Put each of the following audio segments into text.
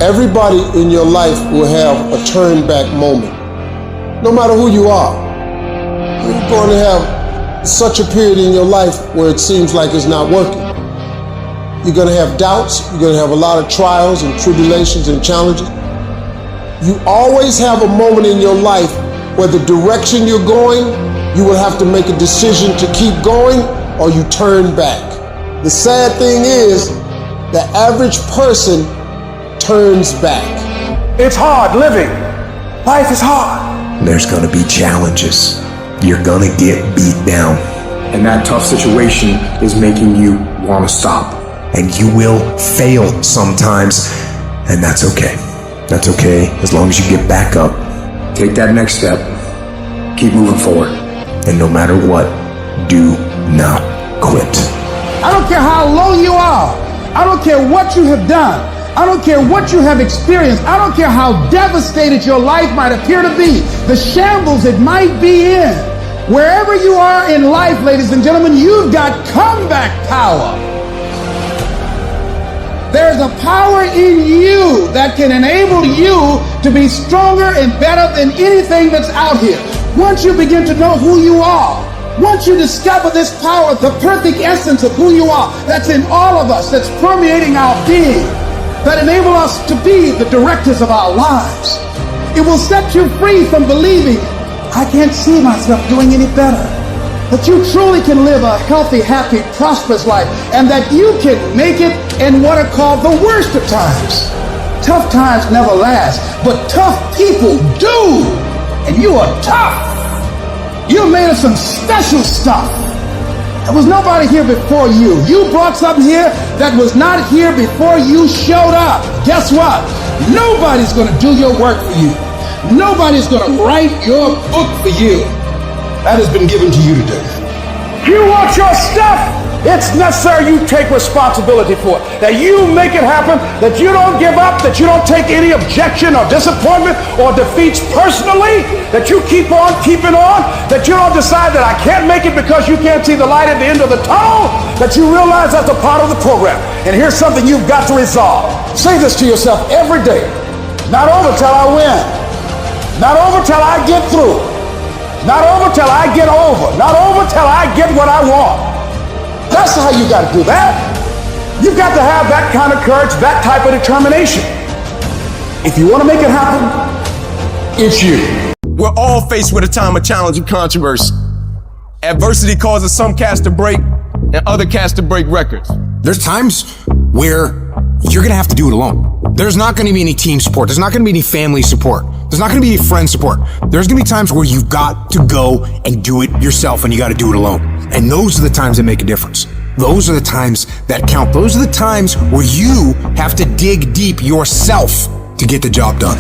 Everybody in your life will have a turn back moment. No matter who you are, you're going to have such a period in your life where it seems like it's not working. You're going to have doubts. You're going to have a lot of trials and tribulations and challenges. You always have a moment in your life where the direction you're going, you will have to make a decision to keep going or you turn back. The sad thing is, the average person turns back. It's hard living. Life is hard. There's gonna be challenges. You're gonna get beat down. And that tough situation is making you want to stop. And you will fail sometimes, and that's okay. That's okay, as long as you get back up. Take that next step. Keep moving forward. And no matter what, do not quit. I don't care how low you are. I don't care what you have done. I don't care what you have experienced. I don't care how devastated your life might appear to be, the shambles it might be in. Wherever you are in life, ladies and gentlemen, you've got comeback power. There's a power in you that can enable you to be stronger and better than anything that's out here. Once you begin to know who you are, once you discover this power, the perfect essence of who you are, that's in all of us, that's permeating our being, that enable us to be the directors of our lives. It will set you free from believing, I can't see myself doing any better. That you truly can live a healthy, happy, prosperous life, and that you can make it in what are called the worst of times. Tough times never last, but tough people do. And you are tough. You're made of some special stuff. There was nobody here before you. You brought something here that was not here before you showed up. Guess what? Nobody's going to do your work for you. Nobody's going to write your book for you. That has been given to you today. You want your stuff? It's necessary you take responsibility for it. That you make it happen, that you don't give up, that you don't take any objection or disappointment or defeats personally, that you keep on keeping on, that you don't decide that I can't make it because you can't see the light at the end of the tunnel, that you realize that's a part of the program. And here's something you've got to resolve. Say this to yourself every day. Not over till I win. Not over till I get through. Not over till I get over. Not over till I get what I want. That's how you got to do that. You've got to have that kind of courage, that type of determination. If you want to make it happen, it's you. We're all faced with a time of challenge and controversy. Adversity causes some cats to break and other cats to break records. There's times where you're going to have to do it alone. There's not going to be any team support. There's not going to be any family support. There's not going to be any friend support. There's going to be times where you've got to go and do it yourself, and you got to do it alone. And those are the times that make a difference. Those are the times that count. Those are the times where you have to dig deep yourself to get the job done.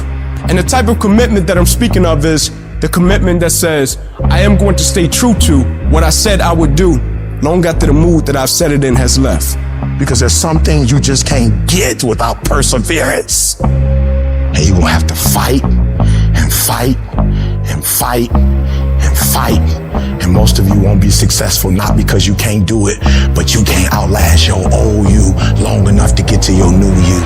And the type of commitment that I'm speaking of is the commitment that says, I am going to stay true to what I said I would do long after the mood that I've set it in has left. Because there's some things you just can't get without perseverance. And you're gonna have to fight and fight and fight and fight. And most of you won't be successful, not because you can't do it, but you can't outlast your old you long enough to get to your new you.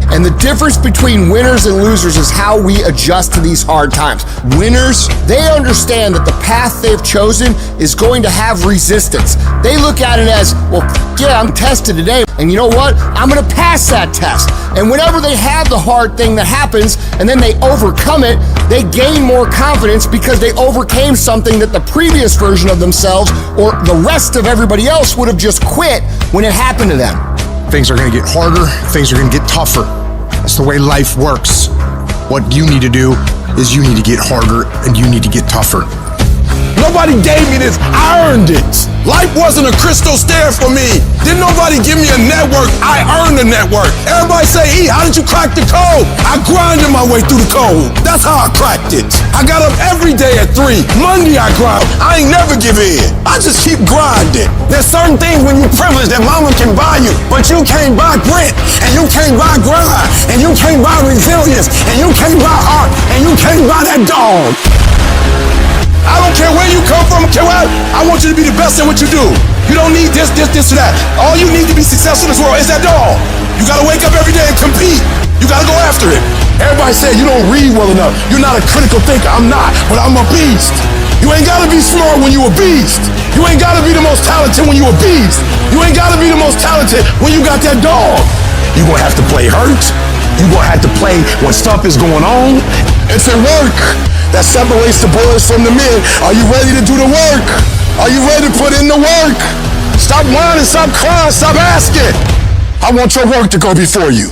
And the difference between winners and losers is how we adjust to these hard times. Winners, they understand that the path they've chosen is going to have resistance. They look at it as, well, yeah, I'm tested today, and you know what? I'm gonna pass that test. And whenever they have the hard thing that happens, and then they overcome it, they gain more confidence because they overcame something that the previous version of themselves or the rest of everybody else would have just quit when it happened to them. Things are going to get harder. Things are going to get tougher. That's the way life works. What you need to do is you need to get harder and you need to get tougher. Nobody gave me this, I earned it. Life wasn't a crystal stair for me. Didn't nobody give me a network, I earned the network. Everybody say, E, how did you crack the code? I grinded my way through the code. That's how I cracked it. I got up every day at 3. Monday I grind, I ain't never give in. I just keep grinding. There's certain things when you're privileged that mama can buy you, but you can't buy grit, and you can't buy grind, and you can't buy resilience, and you can't buy heart, and you can't buy that dog. I don't care where you come from, I want you to be the best at what you do. You don't need this, or that. All you need to be successful in this world is that dog. You gotta wake up every day and compete. You gotta go after it. Everybody said you don't read well enough. You're not a critical thinker. I'm not, but I'm a beast. You ain't gotta be smart when you a beast. You ain't gotta be the most talented when you a beast. You ain't gotta be the most talented when you got that dog. You gonna have to play hurt. You gonna have to play when stuff is going on. It's at work that separates the boys from the men. Are you ready to do the work? Are you ready to put in the work? Stop whining, stop crying, stop asking. I want your work to go before you.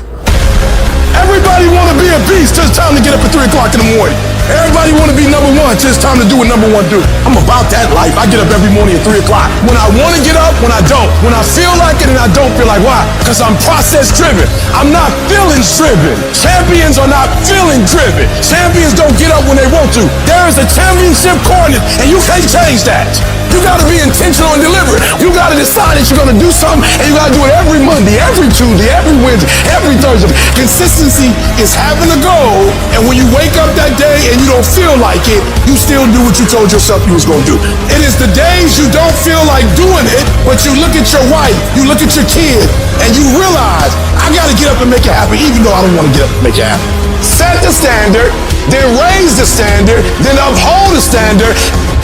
Everybody want to be a beast till it's time to get up at 3 o'clock in the morning. Everybody want to be number one till it's time to do what number one do. I'm about that life. I get up every morning at 3 o'clock. When I want to get up, when I don't. When I feel like it and I don't feel like. Why? Because I'm process driven. I'm not feelings driven. Champions are not feeling driven. Champions don't get up when they want to. There is a championship coordinate and you can't change that. You gotta be intentional and deliberate. You gotta decide that you're gonna do something and you gotta do it every Monday, every Tuesday, every Wednesday, every Thursday. Consistency is having a goal, and when you wake up that day and you don't feel like it, you still do what you told yourself you was gonna do. It is the days you don't feel like doing it, but you look at your wife, you look at your kid, and you realize, I gotta get up and make it happen, even though I don't wanna get up and make it happen. Set the standard, then raise the standard, then uphold the standard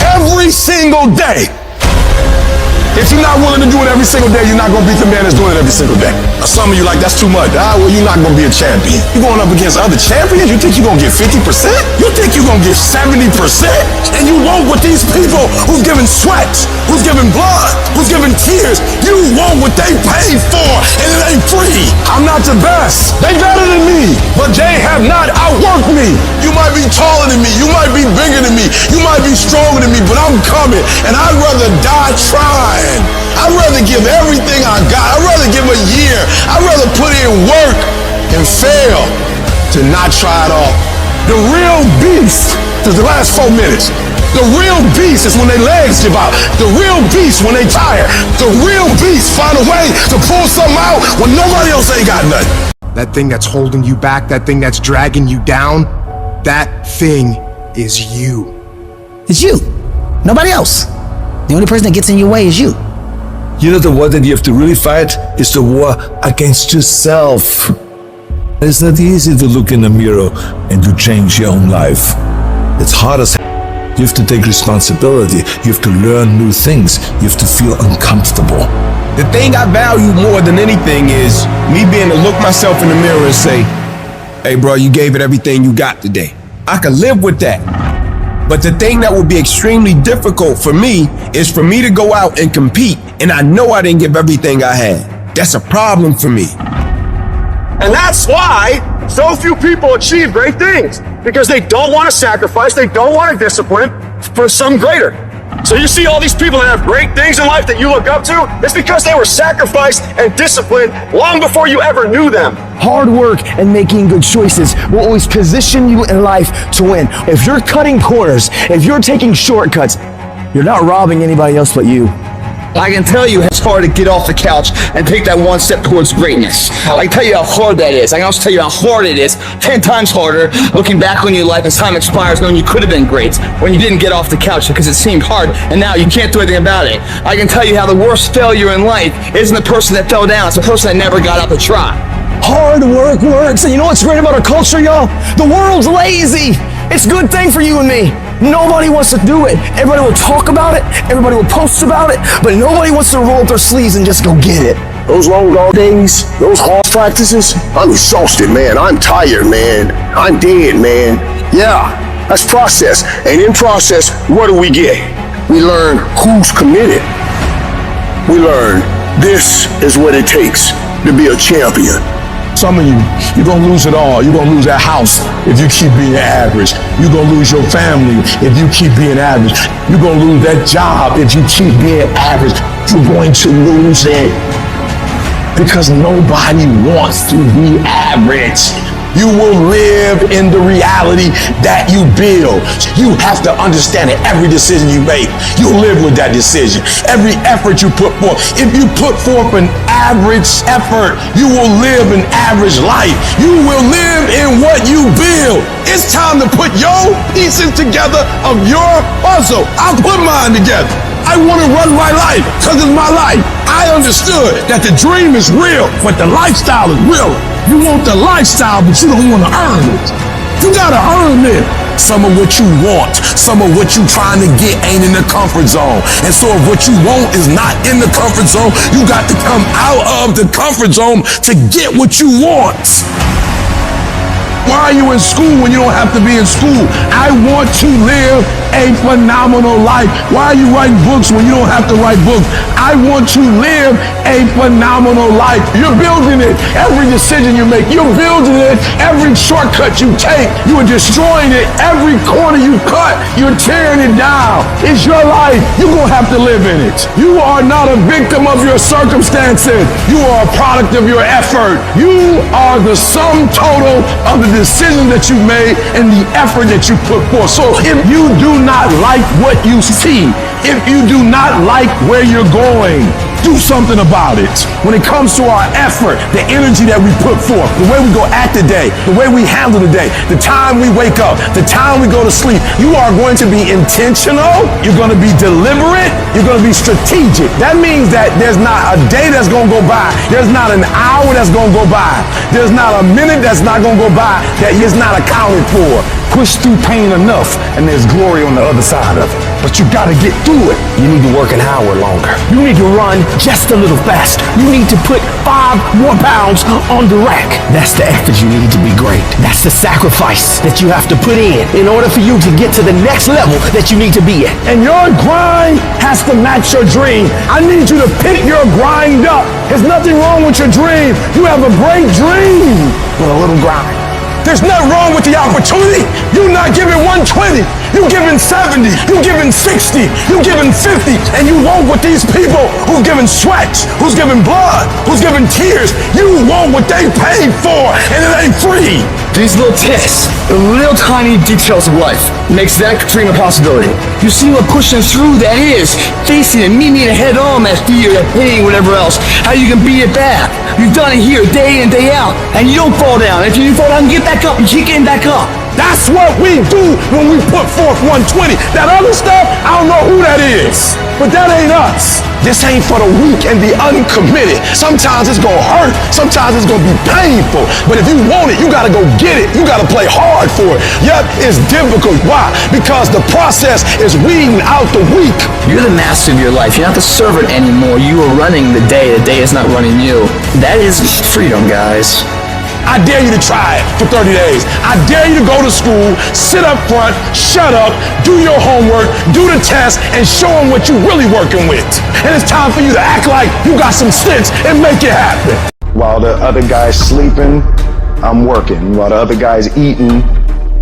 every single day. If you're not willing to do it every single day, you're not going to beat the man that's doing it every single day. Some of you like, that's too much. Well, you're not going to be a champion. You're going up against other champions? You think you're going to get 50%? You think you're going to get 70%? And you won't with these people who's giving sweat, who's giving blood, who's giving tears. You want what they paid for, and it ain't free. I'm not the best. They better than me, but they have not outworked me. You might be taller than me. You might be bigger than me. You might be stronger than me, but I'm coming, and I'd rather die trying. I'd rather give everything I got. I'd rather give a year. I'd rather put in work and fail to not try it all. The real beast is the last 4 minutes. The real beast is when their legs give out. The real beast when they tired. The real beast find a way to pull something out when nobody else ain't got nothing. That thing that's holding you back, that thing that's dragging you down, that thing is you. It's you. Nobody else. The only person that gets in your way is you. You know, the war that you have to really fight is the war against yourself. It's not easy to look in the mirror and to change your own life. It's hard as hell. You have to take responsibility. You have to learn new things. You have to feel uncomfortable. The thing I value more than anything is me being able to look myself in the mirror and say, hey bro, you gave it everything you got today. I can live with that. But the thing that would be extremely difficult for me is for me to go out and compete and I know I didn't give everything I had. That's a problem for me. And that's why so few people achieve great things, because they don't want to sacrifice, they don't want to discipline for some greater. So you see all these people that have great things in life that you look up to, it's because they were sacrificed and disciplined long before you ever knew them. Hard work and making good choices will always position you in life to win. If you're cutting corners, if you're taking shortcuts, you're not robbing anybody else but you. I can tell you it's hard to get off the couch and take that one step towards greatness. I can tell you how hard that is. I can also tell you how hard it is, 10 times harder, looking back on your life as time expires, knowing you could have been great when you didn't get off the couch because it seemed hard and now you can't do anything about it. I can tell you how the worst failure in life isn't the person that fell down, it's the person that never got up to try. Hard work works, and you know what's great about our culture, y'all? The world's lazy. It's a good thing for you and me. Nobody wants to do it. Everybody will talk about it, everybody will post about it, but nobody wants to roll up their sleeves and just go get it. Those long dog days, those hard practices, I'm exhausted, man. I'm tired, man. I'm dead, man. Yeah, that's process. And in process, what do we get? We learn who's committed. We learn this is what it takes to be a champion. Some of you, you're gonna lose it all. You're gonna lose that house if you keep being average. You're gonna lose your family if you keep being average. You're gonna lose that job if you keep being average. You're going to lose it because nobody wants to be average. You will live in the reality that you build. You have to understand that every decision you make, you live with that decision. Every effort you put forth. If you put forth an average effort, you will live an average life. You will live in what you build. It's time to put your pieces together of your puzzle. I put mine together. I want to run my life because it's my life. I understood that the dream is real, but the lifestyle is real. You want the lifestyle, but you don't want to earn it. You gotta earn it. Some of what you want, some of what you trying to get ain't in the comfort zone. And so if what you want is not in the comfort zone, you got to come out of the comfort zone to get what you want. Why are you in school when you don't have to be in school? I want to live a phenomenal life. Why are you writing books when you don't have to write books? I want to live a phenomenal life. You're building it. Every decision you make, you're building it. Every shortcut you take, you are destroying it. Every corner you cut, you're tearing it down. It's your life. You're going to have to live in it. You are not a victim of your circumstances. You are a product of your effort. You are the sum total of the decision that you made and the effort that you put forth. So if you do not like what you see, if you do not like where you're going, do something about it. When it comes to our effort, the energy that we put forth, the way we go at the day, the way we handle the day, the time we wake up, the time we go to sleep, you are going to be intentional, you're going to be deliberate, you're going to be strategic. That means that there's not a day that's going to go by, there's not an hour that's going to go by, there's not a minute that's not going to go by that is not accounted for. Push through pain enough, and there's glory on the other side of it. But you gotta get through it. You need to work an hour longer. You need to run just a little faster. You need to put 5 more pounds on the rack. That's the effort you need to be great. That's the sacrifice that you have to put in order for you to get to the next level that you need to be at. And your grind has to match your dream. I need you to pick your grind up. There's nothing wrong with your dream. You have a great dream with a little grind. There's nothing wrong with the opportunity. You're not giving 120. You're giving 70. You're giving 60. You're giving 50. And you want what these people who's giving sweat, who's giving blood, who's giving tears, you want what they paid for, and it ain't free. These little tips, the little tiny details of life, makes that dream a possibility. You see what pushing through that is, facing it, meeting it head on, that fear, that pain, whatever else, how you can beat it back. You've done it here day in, day out, and you don't fall down. If you fall down, get back up and keep getting back up. That's what we do when we put forth 120. That other stuff, I don't know who that is, but that ain't us. This ain't for the weak and the uncommitted. Sometimes it's gonna hurt, sometimes it's gonna be painful, but if you want it, you gotta go get it. You gotta play hard for it. Yep, it's difficult. Why? Because the process is weeding out the weak. You're the master of your life. You're not the servant anymore. You are running the day is not running you. That is freedom, guys. I dare you to try it for 30 days. I dare you to go to school, sit up front, shut up, do your homework, do the test, and show them what you're really working with. And it's time for you to act like you got some sense and make it happen. While the other guy's sleeping, I'm working. While the other guy's eating,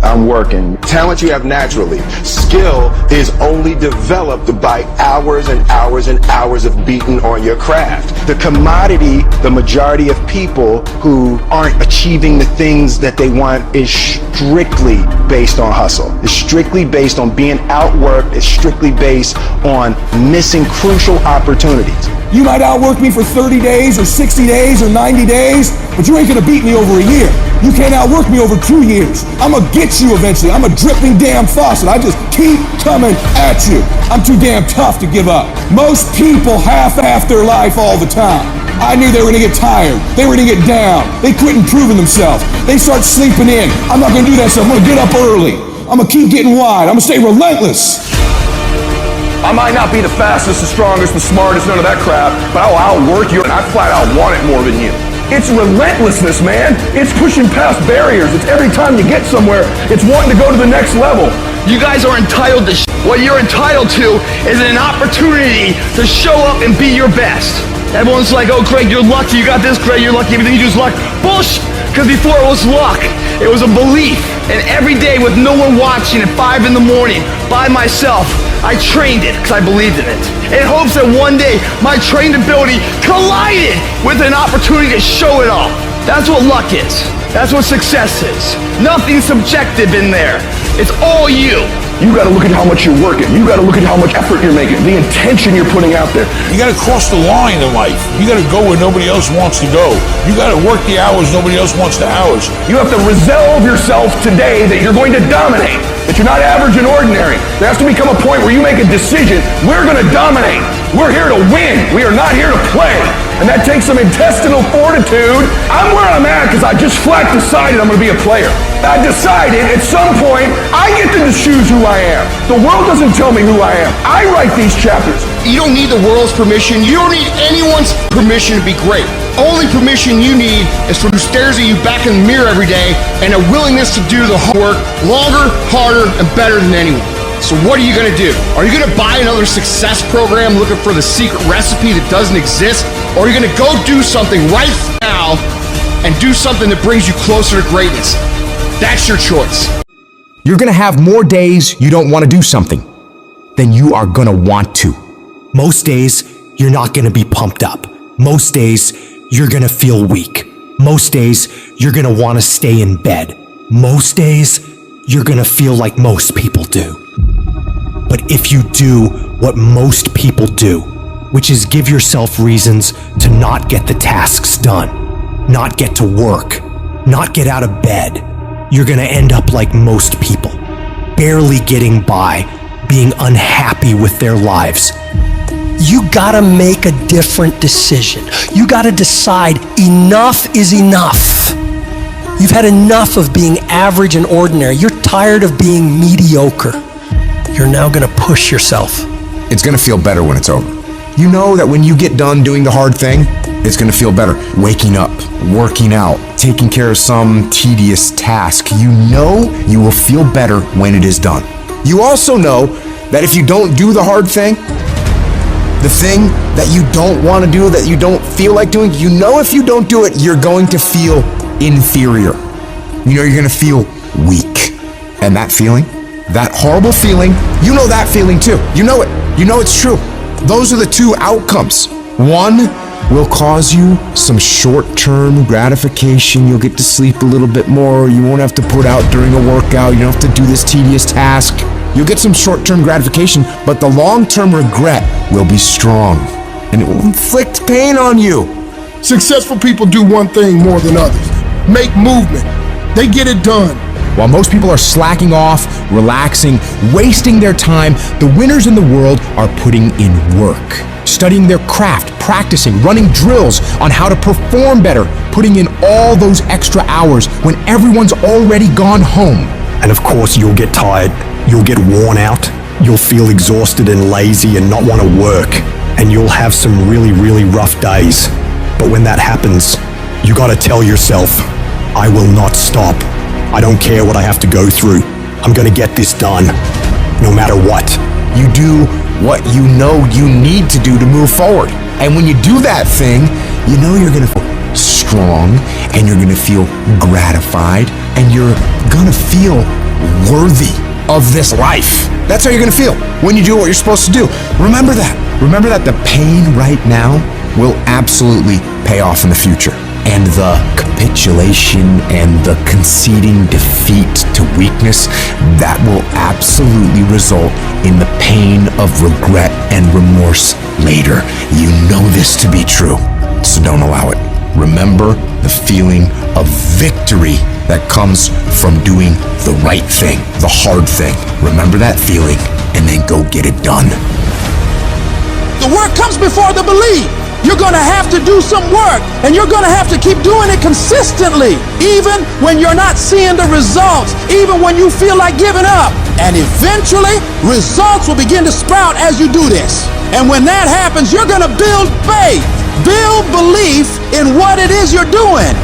I'm working. Talent you have naturally. Skill is only developed by hours and hours and hours of beating on your craft. The commodity, the majority of people who aren't achieving the things that they want is strictly based on hustle. It's strictly based on being outworked. It's strictly based on missing crucial opportunities. You might outwork me for 30 days or 60 days or 90 days, but you ain't gonna beat me over a year. You can't outwork me over 2 years. I'm gonna get you eventually. I'm a dripping damn faucet. I just keep coming at you. I'm too damn tough to give up. Most people half-ass their life all the time. I knew they were gonna get tired. They were gonna get down. They quit improving themselves. They start sleeping in. I'm not gonna do that stuff. I'm gonna get up early. I'm gonna keep getting wide. I'm gonna stay relentless. I might not be the fastest, the strongest, the smartest, none of that crap, but I'll outwork you, and I flat out want it more than you. It's relentlessness, man. It's pushing past barriers. It's every time you get somewhere, it's wanting to go to the next level. You guys are entitled to what you're entitled to is an opportunity to show up and be your best. Everyone's like, oh, Craig, you're lucky. You got this, Craig, you're lucky. Everything you do is luck. Bullshit. Because before it was luck, it was a belief. And every day with no one watching at 5 in the morning by myself, I trained it because I believed in it. In hopes that one day my trained ability collided with an opportunity to show it off. That's what luck is. That's what success is. Nothing subjective in there. It's all you. You got to look at how much you're working. You got to look at how much effort you're making, the intention you're putting out there. You got to cross the line in life. You got to go where nobody else wants to go. You got to work the hours nobody else wants the hours. You have to resolve yourself today that you're going to dominate, that you're not average and ordinary. There has to become a point where you make a decision. We're going to dominate. We're here to win. We are not here to play. And that takes some intestinal fortitude. I'm where I'm at because I just flat decided I'm going to be a player. I decided at some point I get to choose who I am. The world doesn't tell me who I am. I write these chapters. You don't need the world's permission. You don't need anyone's permission to be great. Only permission you need is from who stares at you back in the mirror every day and a willingness to do the hard work longer, harder, and better than anyone. So what are you going to do? Are you going to buy another success program looking for the secret recipe that doesn't exist? Or are you going to go do something right now and do something that brings you closer to greatness? That's your choice. You're gonna have more days you don't want to do something than you are gonna want to. Most days, you're not gonna be pumped up. Most days, you're gonna feel weak. Most days, you're gonna want to stay in bed. Most days, you're gonna feel like most people do. But if you do what most people do, which is give yourself reasons to not get the tasks done, not get to work, not get out of bed, you're gonna end up like most people, barely getting by, being unhappy with their lives. You gotta make a different decision. You gotta decide enough is enough. You've had enough of being average and ordinary. You're tired of being mediocre. You're now gonna push yourself. It's gonna feel better when it's over. You know that when you get done doing the hard thing, it's gonna feel better. Waking up, working out, taking care of some tedious task. You know you will feel better when it is done. You also know that if you don't do the hard thing, the thing that you don't want to do, that you don't feel like doing, you know if you don't do it, you're going to feel inferior. You know you're gonna feel weak. And that feeling, that horrible feeling, you know that feeling too. You know it. You know it's true. Those are the two outcomes. One will cause you some short-term gratification. You'll get to sleep a little bit more. You won't have to put out during a workout. You don't have to do this tedious task. You'll get some short-term gratification, but the long-term regret will be strong, and it will inflict pain on you. Successful people do one thing more than others: make movement. They get it done. While most people are slacking off, relaxing, wasting their time, the winners in the world are putting in work, studying their craft, practicing, running drills on how to perform better, putting in all those extra hours when everyone's already gone home. And of course, you'll get tired. You'll get worn out. You'll feel exhausted and lazy and not want to work. And you'll have some really, really rough days. But when that happens, you gotta tell yourself, I will not stop. I don't care what I have to go through. I'm gonna get this done, no matter what. You do what you know you need to do to move forward. And when you do that thing, you know you're gonna feel strong, and you're gonna feel gratified, and you're gonna feel worthy of this life. That's how you're gonna feel when you do what you're supposed to do. Remember that. Remember that the pain right now will absolutely pay off in the future. And the capitulation and the conceding defeat to weakness, that will absolutely result in the pain of regret and remorse later. You know this to be true, so don't allow it. Remember the feeling of victory that comes from doing the right thing, the hard thing. Remember that feeling, and then go get it done. The work comes before the belief. You're going to have to do some work, and you're going to have to keep doing it consistently, even when you're not seeing the results, even when you feel like giving up. And eventually, results will begin to sprout as you do this. And when that happens, you're going to build faith, build belief in what it is you're doing.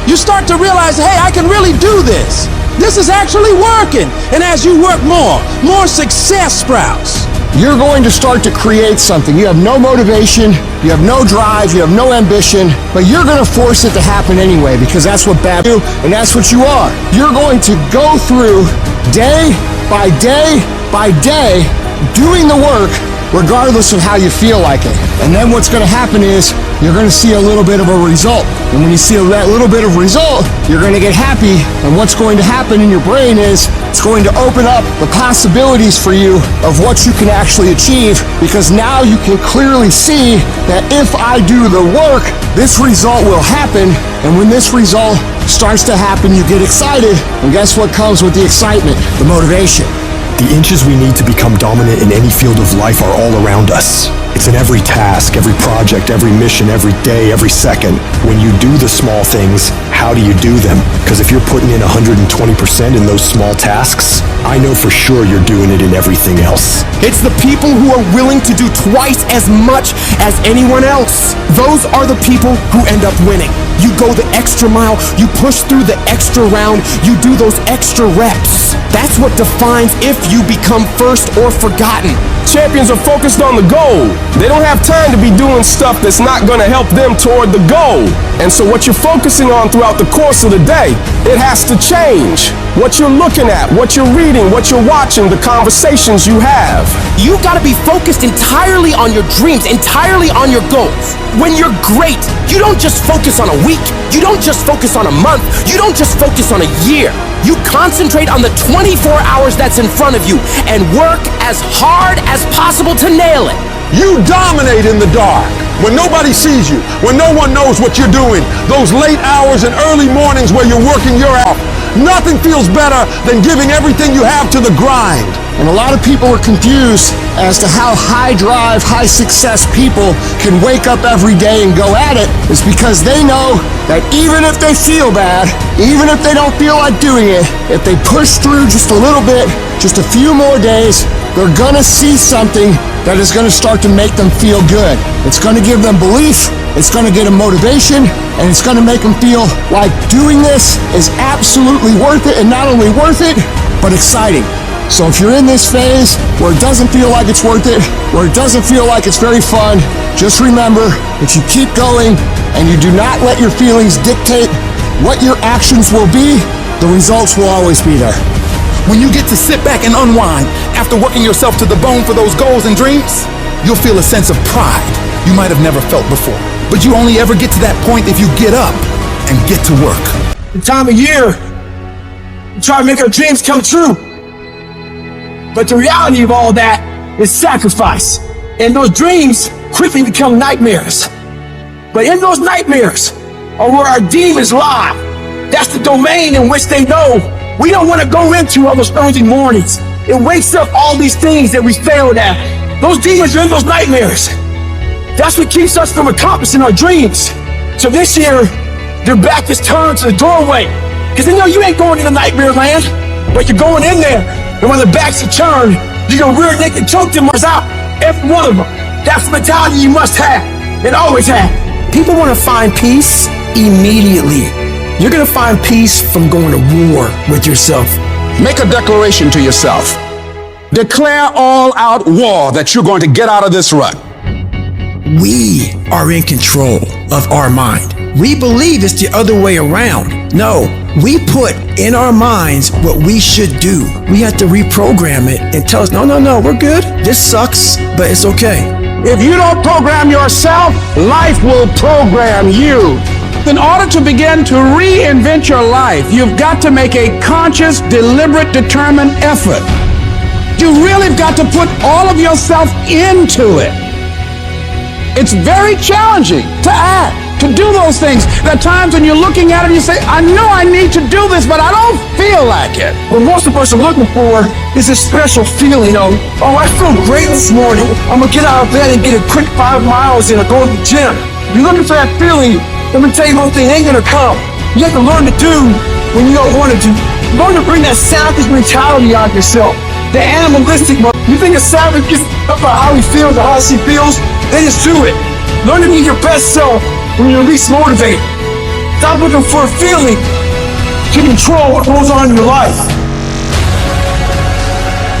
You start to realize, hey, I can really do this. This is actually working. And as you work more success sprouts. You're going to start to create something. You have no motivation, you have no drive, you have no ambition, but you're going to force it to happen anyway because that's what bad do, and that's what you are. You're going to go through day by day by day doing the work regardless of how you feel like it. And then what's going to happen is you're going to see a little bit of a result. And when you see that little bit of result, you're going to get happy. And what's going to happen in your brain is it's going to open up the possibilities for you of what you can actually achieve, because now you can clearly see that if I do the work, this result will happen. And when this result starts to happen, you get excited. And guess what comes with the excitement? The motivation. The inches we need to become dominant in any field of life are all around us. It's in every task, every project, every mission, every day, every second. When you do the small things, how do you do them? Because if you're putting in 120% in those small tasks, I know for sure you're doing it in everything else. It's the people who are willing to do twice as much as anyone else. Those are the people who end up winning. You go the extra mile, you push through the extra round, you do those extra reps. That's what defines if you become first or forgotten. Champions are focused on the goal. They don't have time to be doing stuff that's not going to help them toward the goal. And so what you're focusing on throughout the course of the day, it has to change. What you're looking at, what you're reading, what you're watching, the conversations you have. You got to be focused entirely on your dreams, entirely on your goals. When you're great, you don't just focus on a week. You don't just focus on a month. You don't just focus on a year. You concentrate on the 24 hours that's in front of you and work as hard as possible to nail it. You dominate in the dark when nobody sees you, when no one knows what you're doing. Those late hours and early mornings where you're working your ass. Nothing feels better than giving everything you have to the grind. And a lot of people are confused as to how high drive, high success people can wake up every day and go at it. It's because they know that even if they feel bad, even if they don't feel like doing it, if they push through just a little bit, just a few more days, they're gonna see something that is gonna start to make them feel good. It's gonna give them belief, it's gonna get them motivation, and it's gonna make them feel like doing this is absolutely worth it, and not only worth it, but exciting. So if you're in this phase where it doesn't feel like it's worth it, where it doesn't feel like it's very fun, just remember, if you keep going and you do not let your feelings dictate what your actions will be, the results will always be there. When you get to sit back and unwind after working yourself to the bone for those goals and dreams, you'll feel a sense of pride you might have never felt before. But you only ever get to that point if you get up and get to work. The time of year, we try to make our dreams come true. But the reality of all that is sacrifice. And those dreams quickly become nightmares. But in those nightmares are where our demons lie. That's the domain in which they know we don't want to go into on those early mornings. It wakes up all these things that we failed at. Those demons are in those nightmares. That's what keeps us from accomplishing our dreams. So this year, their back is turned to the doorway. Because they know you ain't going into nightmare land, but you're going in there. And when the backs are turned, you're gonna rear naked choke them out, every one of them. That's the mentality you must have, and always have. People want to find peace immediately. You're gonna find peace from going to war with yourself. Make a declaration to yourself. Declare all out war that you're going to get out of this rut. We are in control of our mind. We believe it's the other way around. No, we put in our minds what we should do. We have to reprogram it and tell us, no, we're good. This sucks, but it's okay. If you don't program yourself, life will program you. In order to begin to reinvent your life, you've got to make a conscious, deliberate, determined effort. You really have got to put all of yourself into it. It's very challenging to act, to do those things. There are times when you're looking at it and you say, I know I need to do this, but I don't feel like it. What most of us are looking for is a special feeling of, oh, I feel great this morning. I'm gonna get out of bed and get a quick 5 miles in or go to the gym. You're looking for that feeling. Let me tell you one thing, it ain't gonna come. You have to learn to do when you don't want to do. Learn to bring that savage mentality out of yourself. The animalistic one. You think a savage gets up about how he feels or how she feels? Then just do it. Learn to be your best self when you're least motivated. Stop looking for a feeling to control what goes on in your life.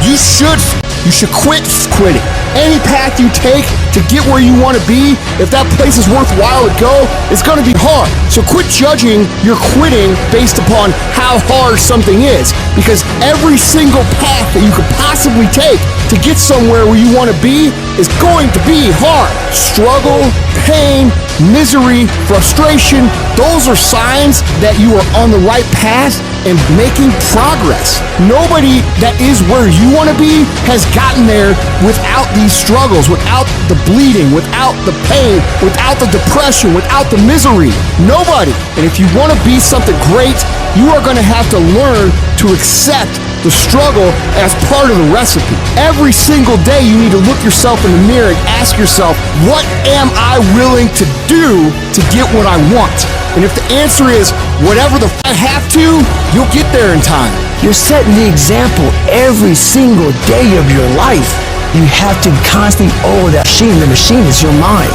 You should quit quitting. Any path you take to get where you want to be, if that place is worthwhile to go, it's going to be hard. So quit judging your quitting based upon how hard something is, because every single path that you could possibly take to get somewhere where you want to be is going to be hard. Struggle, pain, misery, frustration, those are signs that you are on the right path and making progress. Nobody that is where you want to be has gotten there without these struggles, without the bleeding, without the pain, without the depression, without the misery. Nobody. And if you want to be something great, you are going to have to learn to accept the struggle as part of the recipe. Every single day you need to look yourself in the mirror and ask yourself, what am I willing to do to get what I want? And if the answer is whatever the I have to, you'll get there in time. You're setting the example every single day of your life. You have to constantly that machine. The machine is your mind.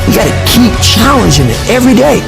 You got to keep challenging it every day.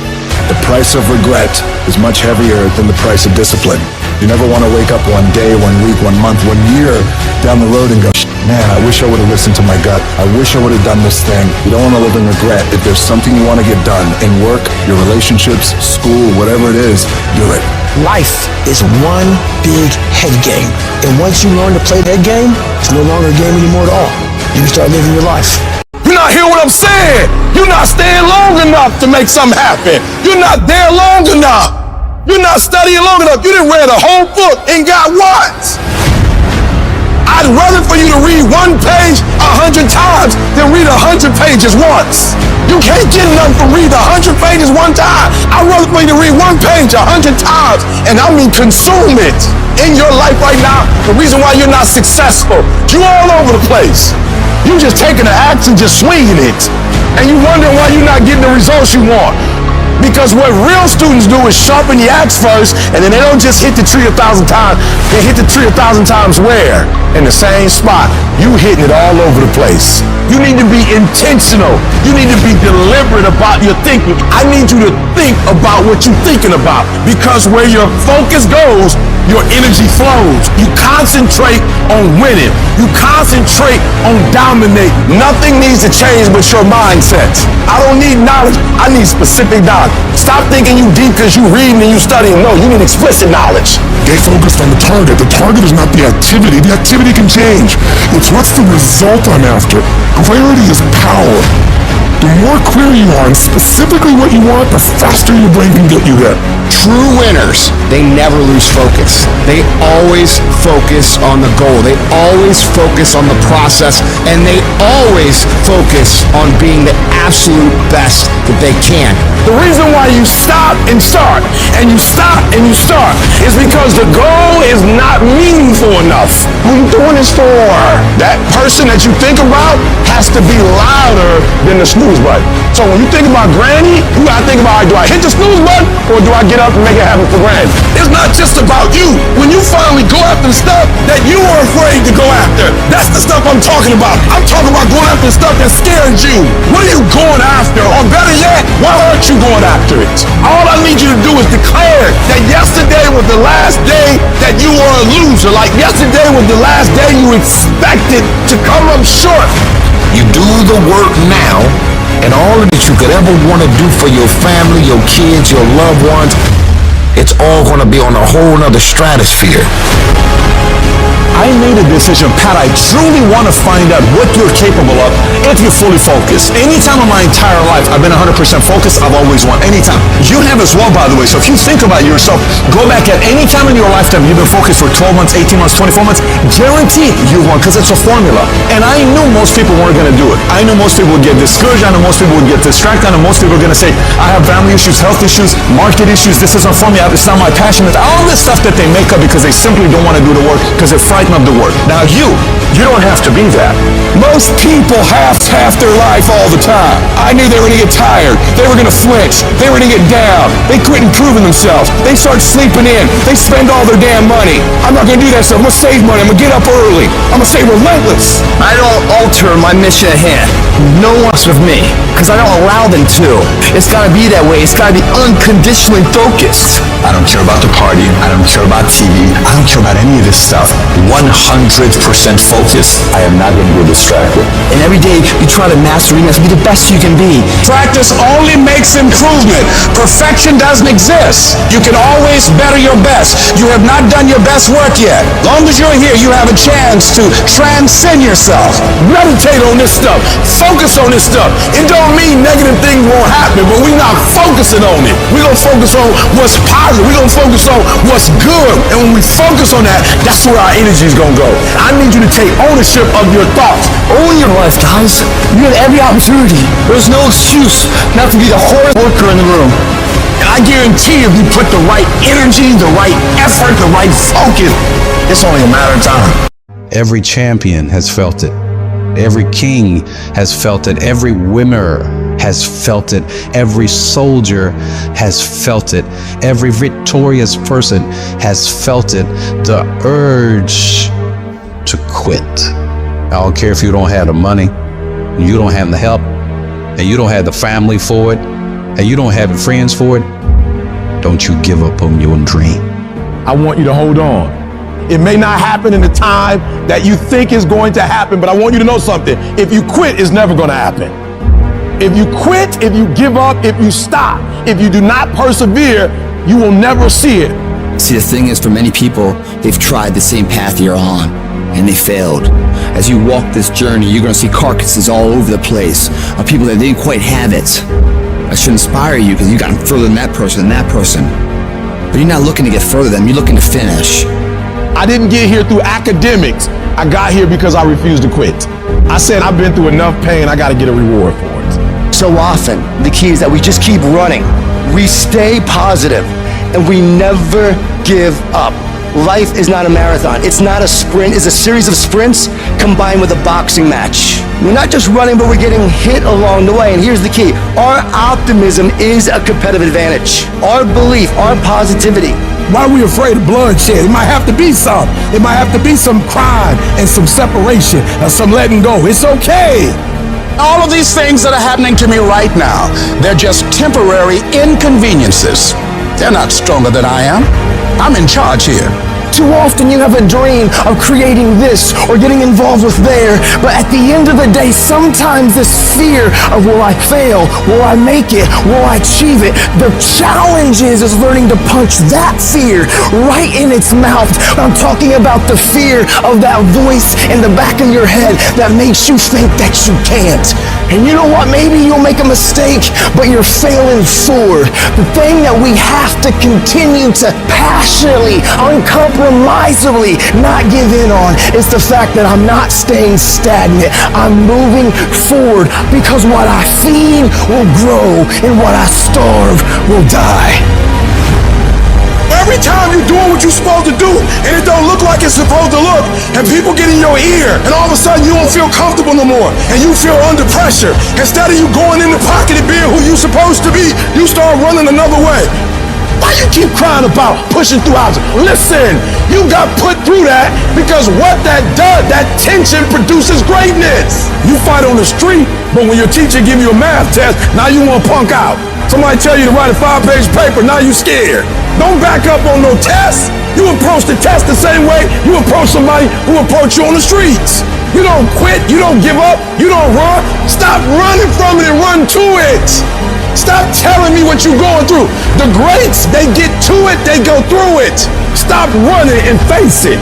The price of regret is much heavier than the price of discipline. You never want to wake up one day, 1 week, 1 month, 1 year down the road and go, man, I wish I would have listened to my gut. I wish I would have done this thing. You don't want to live in regret. If there's something you want to get done in work, your relationships, school, whatever it is, do it. Life is one big head game. And once you learn to play that game, it's no longer a game anymore at all. You can start living your life. You're not hearing what I'm saying. You're not staying long enough to make something happen. You're not there long enough. You're not studying long enough. You didn't read a whole book and got what? I'd rather for you to read 1 page 100 times than read 100 pages once. You can't get enough from reading 100 pages one time. I'd rather for you to read 1 page 100 times, and I mean consume it in your life right now. The reason why you're not successful, you all over the place. You just taking the axe and just swinging it, and you wondering why you're not getting the results you want. Because what real students do is sharpen the axe first, and then they don't just hit the tree 1,000 times. They hit the tree 1,000 times where? In the same spot. You hitting it all over the place. You need to be intentional. You need to be deliberate about your thinking. I need you to think about what you're thinking about, because where your focus goes, your energy flows. You concentrate on winning. You concentrate on dominating. Nothing needs to change but your mindset. I don't need knowledge. I need specific knowledge. Stop thinking you deep because you reading and you studying. No, you need explicit knowledge. Stay focused on the target. The target is not the activity. The activity can change. It's what's the result I'm after. Clarity is power. The more clear you are on specifically what you want, the faster your brain can get you there. True winners, they never lose focus. They always focus on the goal. They always focus on the process, and they always focus on being the absolute best that they can. The reason why you stop and start, and you stop and you start, is because the goal is not meaningful enough. Who are you doing this for? That person that you think about has to be louder than the snooze button. So when you think about Granny, you gotta think about, do I hit the snooze button, or do I get up and make it happen for Granny? It's not just about you. When you finally go after the stuff that you were afraid to go after, that's the stuff I'm talking about. I'm talking about going after the stuff that scares you. What are you going after? Or better yet, why aren't you going after it? All I need you to do is declare that yesterday was the last day that you were a loser. Like yesterday was the last day you expected to come up short. You do the work now, and all that you could ever want to do for your family, your kids, your loved ones, it's all going to be on a whole nother stratosphere. I made a decision, Pat, I truly want to find out what you're capable of if you're fully focused. Any time in my entire life, I've been 100% focused. I've always won. Anytime. You have as well, by the way. So if you think about yourself, go back at any time in your lifetime, you've been focused for 12 months, 18 months, 24 months, guaranteed you won, because it's a formula. And I knew most people weren't going to do it. I knew most people would get discouraged. I knew most people would get distracted. I knew most people were going to say, I have family issues, health issues, market issues, this isn't for me, it's not my passion. It's all this stuff that they make up because they simply don't want to do the work, because they're frightened of the work. Now you don't have to be that. Most people have their life all the time. I knew they were gonna get tired. They were gonna flinch. They were gonna get down. They quit improving themselves. They start sleeping in. They spend all their damn money. I'm not gonna do that stuff. I'm gonna save money. I'm gonna get up early. I'm gonna stay relentless. I don't alter my mission ahead. No one wants with me, because I don't allow them to. It's gotta be that way. It's gotta be unconditionally focused. I don't care about the party. I don't care about TV. I don't care about any of this stuff. 100% focused. I am not going to be distracted. And every day you try to master be the best you can be. Practice only makes improvement. Perfection doesn't exist. You can always better your best. You have not done your best work yet. Long as you're here, you have a chance to transcend yourself. Meditate on this stuff. Focus on this stuff. It don't mean negative things won't happen, but we're not focusing on it. We're going to focus on what's positive. We're going to focus on what's good. And when we focus on that, that's where our energy is going to go. I need you to take ownership of your thoughts. Own your life, guys. You have every opportunity. There's no excuse not to be the hardest worker in the room. And I guarantee if you put the right energy, the right effort, the right focus, it's only a matter of time. Every champion has felt it. Every king has felt it. Every winner has felt it. Every soldier has felt it. Every victorious person has felt it. The urge to quit. I don't care if you don't have the money, you don't have the help, and you don't have the family for it, and you don't have the friends for it. Don't you give up on your dream. I want you to hold on. It may not happen in the time that you think is going to happen, but I want you to know something. If you quit, it's never going to happen. If you quit, if you give up, if you stop, if you do not persevere, you will never see it. See, the thing is, for many people, they've tried the same path you're on, and they failed. As you walk this journey, you're going to see carcasses all over the place of people that didn't quite have it. That should inspire you, because you got further than that person and that person. But you're not looking to get further than them, you're looking to finish. I didn't get here through academics. I got here because I refused to quit. I said, I've been through enough pain, I got to get a reward for it. So often, the key is that we just keep running. We stay positive, and we never give up. Life is not a marathon. It's not a sprint. It's a series of sprints combined with a boxing match. We're not just running, but we're getting hit along the way. And here's the key. Our optimism is a competitive advantage. Our belief, our positivity. Why are we afraid of bloodshed? It might have to be some. It might have to be some crime and some separation or some letting go. It's okay. All of these things that are happening to me right now, they're just temporary inconveniences. They're not stronger than I am. I'm in charge here. Too often you have a dream of creating this or getting involved with there, but at the end of the day, sometimes this fear of will I fail, will I make it, will I achieve it, the challenge is learning to punch that fear right in its mouth. I'm talking about the fear of that voice in the back of your head that makes you think that you can't. And you know what, maybe you'll make a mistake, but you're failing forward. The thing that we have to continue to passionately, uncompromisably not give in on is the fact that I'm not staying stagnant. I'm moving forward, because what I feed will grow and what I starve will die. Every time you're doing what you're supposed to do and it don't look like it's supposed to look, and people get in your ear, and all of a sudden you don't feel comfortable no more and you feel under pressure, instead of you going in the pocket and being who you're supposed to be, you start running another way. Why you keep crying about pushing through obstacles? Listen, you got put through that because what that does, that tension produces greatness. You fight on the street, but when your teacher give you a math test, now you want to punk out. Somebody tell you to write a 5-page paper, now you scared. Don't back up on no test. You approach the test the same way you approach somebody who approach you on the streets. You don't quit, you don't give up, you don't run. Stop running from it and run to it. Stop telling me what you're going through. The greats, they get to it, they go through it. Stop running and face it.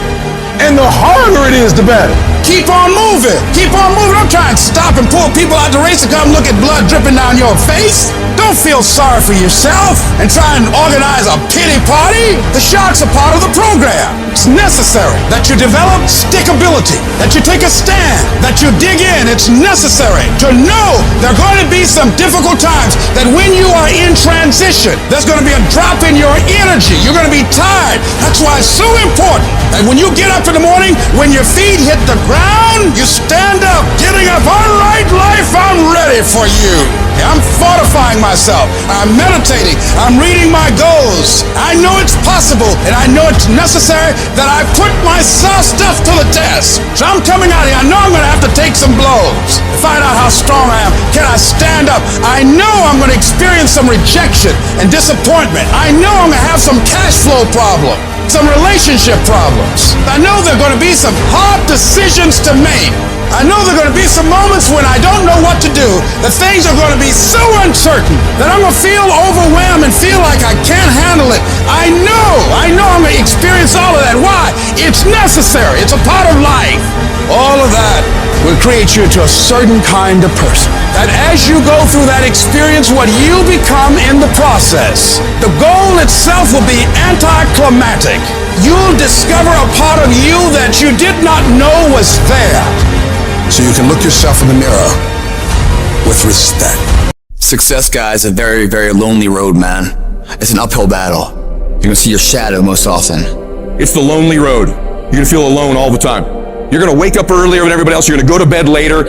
And the harder it is, the better. Keep on moving. Keep on moving. Don't try and stop and pull people out the race to come look at blood dripping down your face. Don't feel sorry for yourself and try and organize a pity party. The sharks are part of the program. It's necessary that you develop stickability, that you take a stand, that you dig in. It's necessary to know there are going to be some difficult times, that when you are in transition, there's going to be a drop in your energy. You're going to be tired. That's why it's so important that when you get up in the morning, when your feet hit the ground, you stand up, getting up. All right, life, I'm ready for you. I'm fortifying myself. myself. I'm meditating. I'm reading my goals. I know it's possible, and I know it's necessary that I put my stuff to the test. So I'm coming out here. I know I'm going to have to take some blows to find out how strong I am. Can I stand up? I know I'm going to experience some rejection and disappointment. I know I'm going to have some cash flow problems, some relationship problems. I know there are going to be some hard decisions to make. I know there are going to be some moments when I don't know what to do, that things are going to be so uncertain that I'm going to feel overwhelmed and feel like I can't handle it. I know I'm going to experience all of that. Why? It's necessary. It's a part of life. All of that will create you into a certain kind of person. That as you go through that experience, what you become in the process, the goal itself will be anticlimactic. You'll discover a part of you that you did not know was there. So you can look yourself in the mirror with respect. Success, guys, is a very, very lonely road, man. It's an uphill battle. You're gonna see your shadow most often. It's the lonely road. You're gonna feel alone all the time. You're gonna wake up earlier than everybody else. You're gonna go to bed later.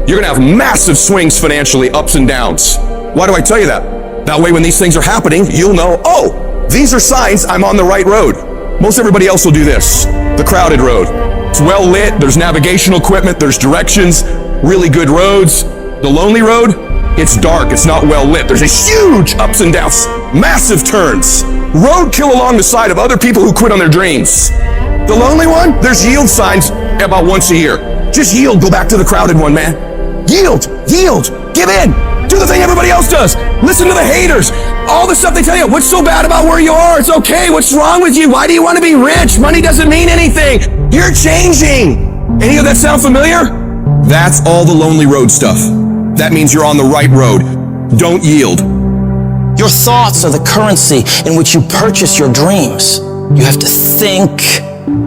You're gonna have massive swings financially, ups and downs. Why do I tell you that? That way when these things are happening, you'll know, oh, these are signs I'm on the right road. Most everybody else will do this. The crowded road. It's well lit, there's navigational equipment, there's directions, really good roads. The lonely road, it's dark, it's not well lit. There's a huge ups and downs, massive turns. Roadkill along the side of other people who quit on their dreams. The lonely one, there's yield signs about once a year. Just yield, go back to the crowded one, man. Yield, give in. Do the thing everybody else does. Listen to the haters. All the stuff they tell you. What's so bad about where you are? It's okay. What's wrong with you? Why do you want to be rich? Money doesn't mean anything. You're changing. Any of that sound familiar? That's all the lonely road stuff. That means you're on the right road. Don't yield. Your thoughts are the currency in which you purchase your dreams. You have to think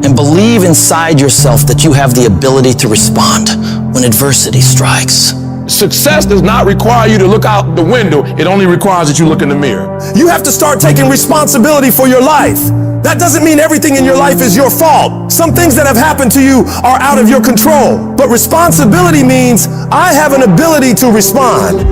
and believe inside yourself that you have the ability to respond when adversity strikes. Success does not require you to look out the window. It only requires that you look in the mirror. You have to start taking responsibility for your life. That doesn't mean everything in your life is your fault. Some things that have happened to you are out of your control. But responsibility means I have an ability to respond.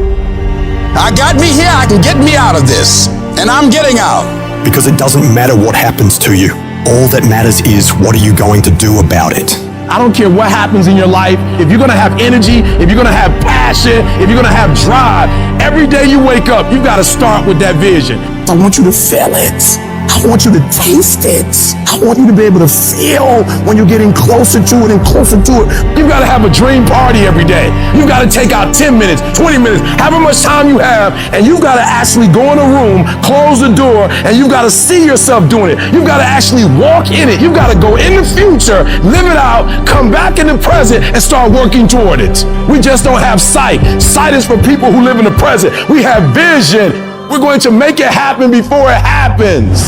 I got me here, I can get me out of this. And I'm getting out. Because it doesn't matter what happens to you. All that matters is what are you going to do about it. I don't care what happens in your life. If you're gonna have energy, if you're gonna have passion, if you're gonna have drive, every day you wake up, you gotta start with that vision. I want you to feel it. I want you to taste it. I want you to be able to feel when you're getting closer to it and closer to it. You gotta have a dream party every day. You gotta take out 10 minutes, 20 minutes, however much time you have, and you gotta actually go in a room, close the door, and you gotta see yourself doing it. You gotta actually walk in it. You gotta go in the future, live it out, come back in the present, and start working toward it. We just don't have sight. Sight is for people who live in the present. We have vision. We're going to make it happen before it happens.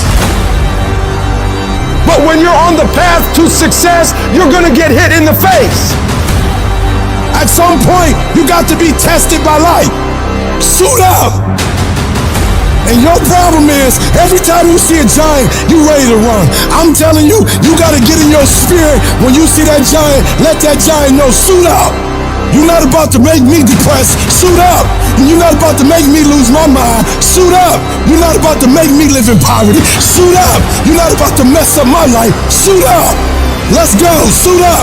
But when you're on the path to success, you're gonna get hit in the face. At some point, you got to be tested by life. Suit up. And your problem is, every time you see a giant, you ready to run. I'm telling you, you gotta get in your spirit. When you see that giant, let that giant know, suit up. You're not about to make me depressed, suit up. You're not about to make me lose my mind, suit up. You're not about to make me live in poverty, suit up. You're not about to mess up my life, suit up. Let's go, suit up.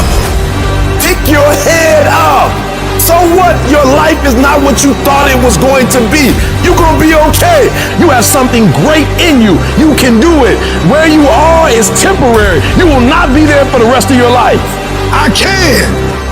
Pick your head up. So what? Your life is not what you thought it was going to be. You're gonna be okay. You have something great in you. You can do it. Where you are is temporary. You will not be there for the rest of your life. I can.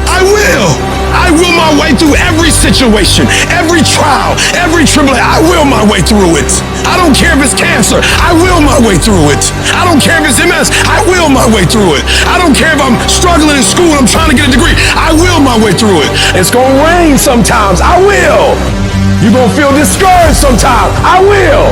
I will. I will my way through every situation, every trial, every tribulation. I will my way through it. I don't care if it's cancer. I will my way through it. I don't care if it's MS. I will my way through it. I don't care if I'm struggling in school and I'm trying to get a degree. I will my way through it. It's gonna rain sometimes. I will. You're gonna feel discouraged sometimes. I will.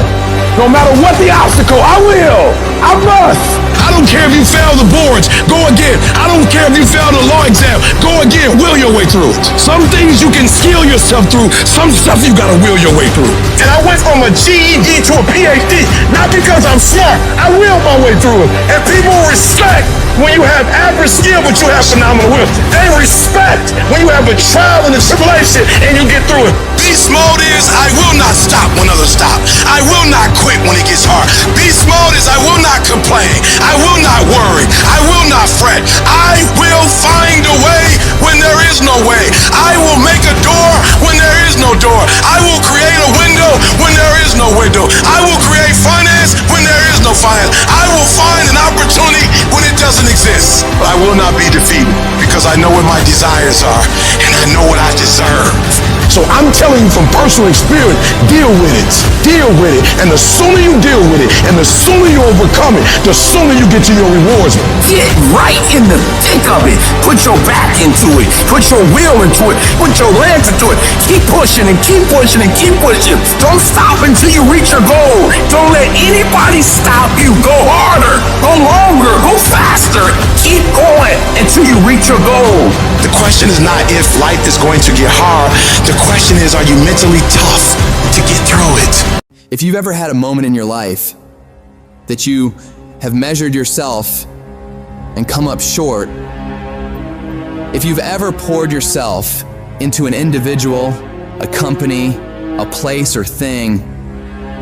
No matter what the obstacle, I will. I must. I don't care if you fail the boards, go again. I don't care if you fail the law exam, go again, will your way through it. Some things you can skill yourself through, some stuff you gotta will your way through. And I went from a GED to a PhD, not because I'm smart, I will my way through it. And people respect when you have average skill but you have phenomenal will. They respect when you have a trial and a tribulation and you get through it. Beast mode is I will not stop when others stop. I will not quit when it gets hard. Beast mode is I will not complain. I will not worry. I will not fret. I will find a way when there is no way. I will make a door when there is no door. I will create a window when there is no window. I will create finance when there is no finance. I will find an opportunity when it doesn't exist. But I will not be defeated because I know what my desires are and I know what I deserve. So I'm telling you from personal experience, deal with it. Deal with it. And the sooner you deal with it and the sooner you overcome it, the sooner you get to your rewards. Get right in the thick of it. Put your back into it. Put your will into it. Put your legs into it. Keep pushing and keep pushing and keep pushing. Don't stop until you reach your goal. Don't let anybody stop you. Go harder. Go longer. Go faster. Keep going until you reach your goal. The question is not if life is going to get hard. The question is, are you mentally tough to get through it? If you've ever had a moment in your life that you have measured yourself and come up short, if you've ever poured yourself into an individual, a company, a place or thing,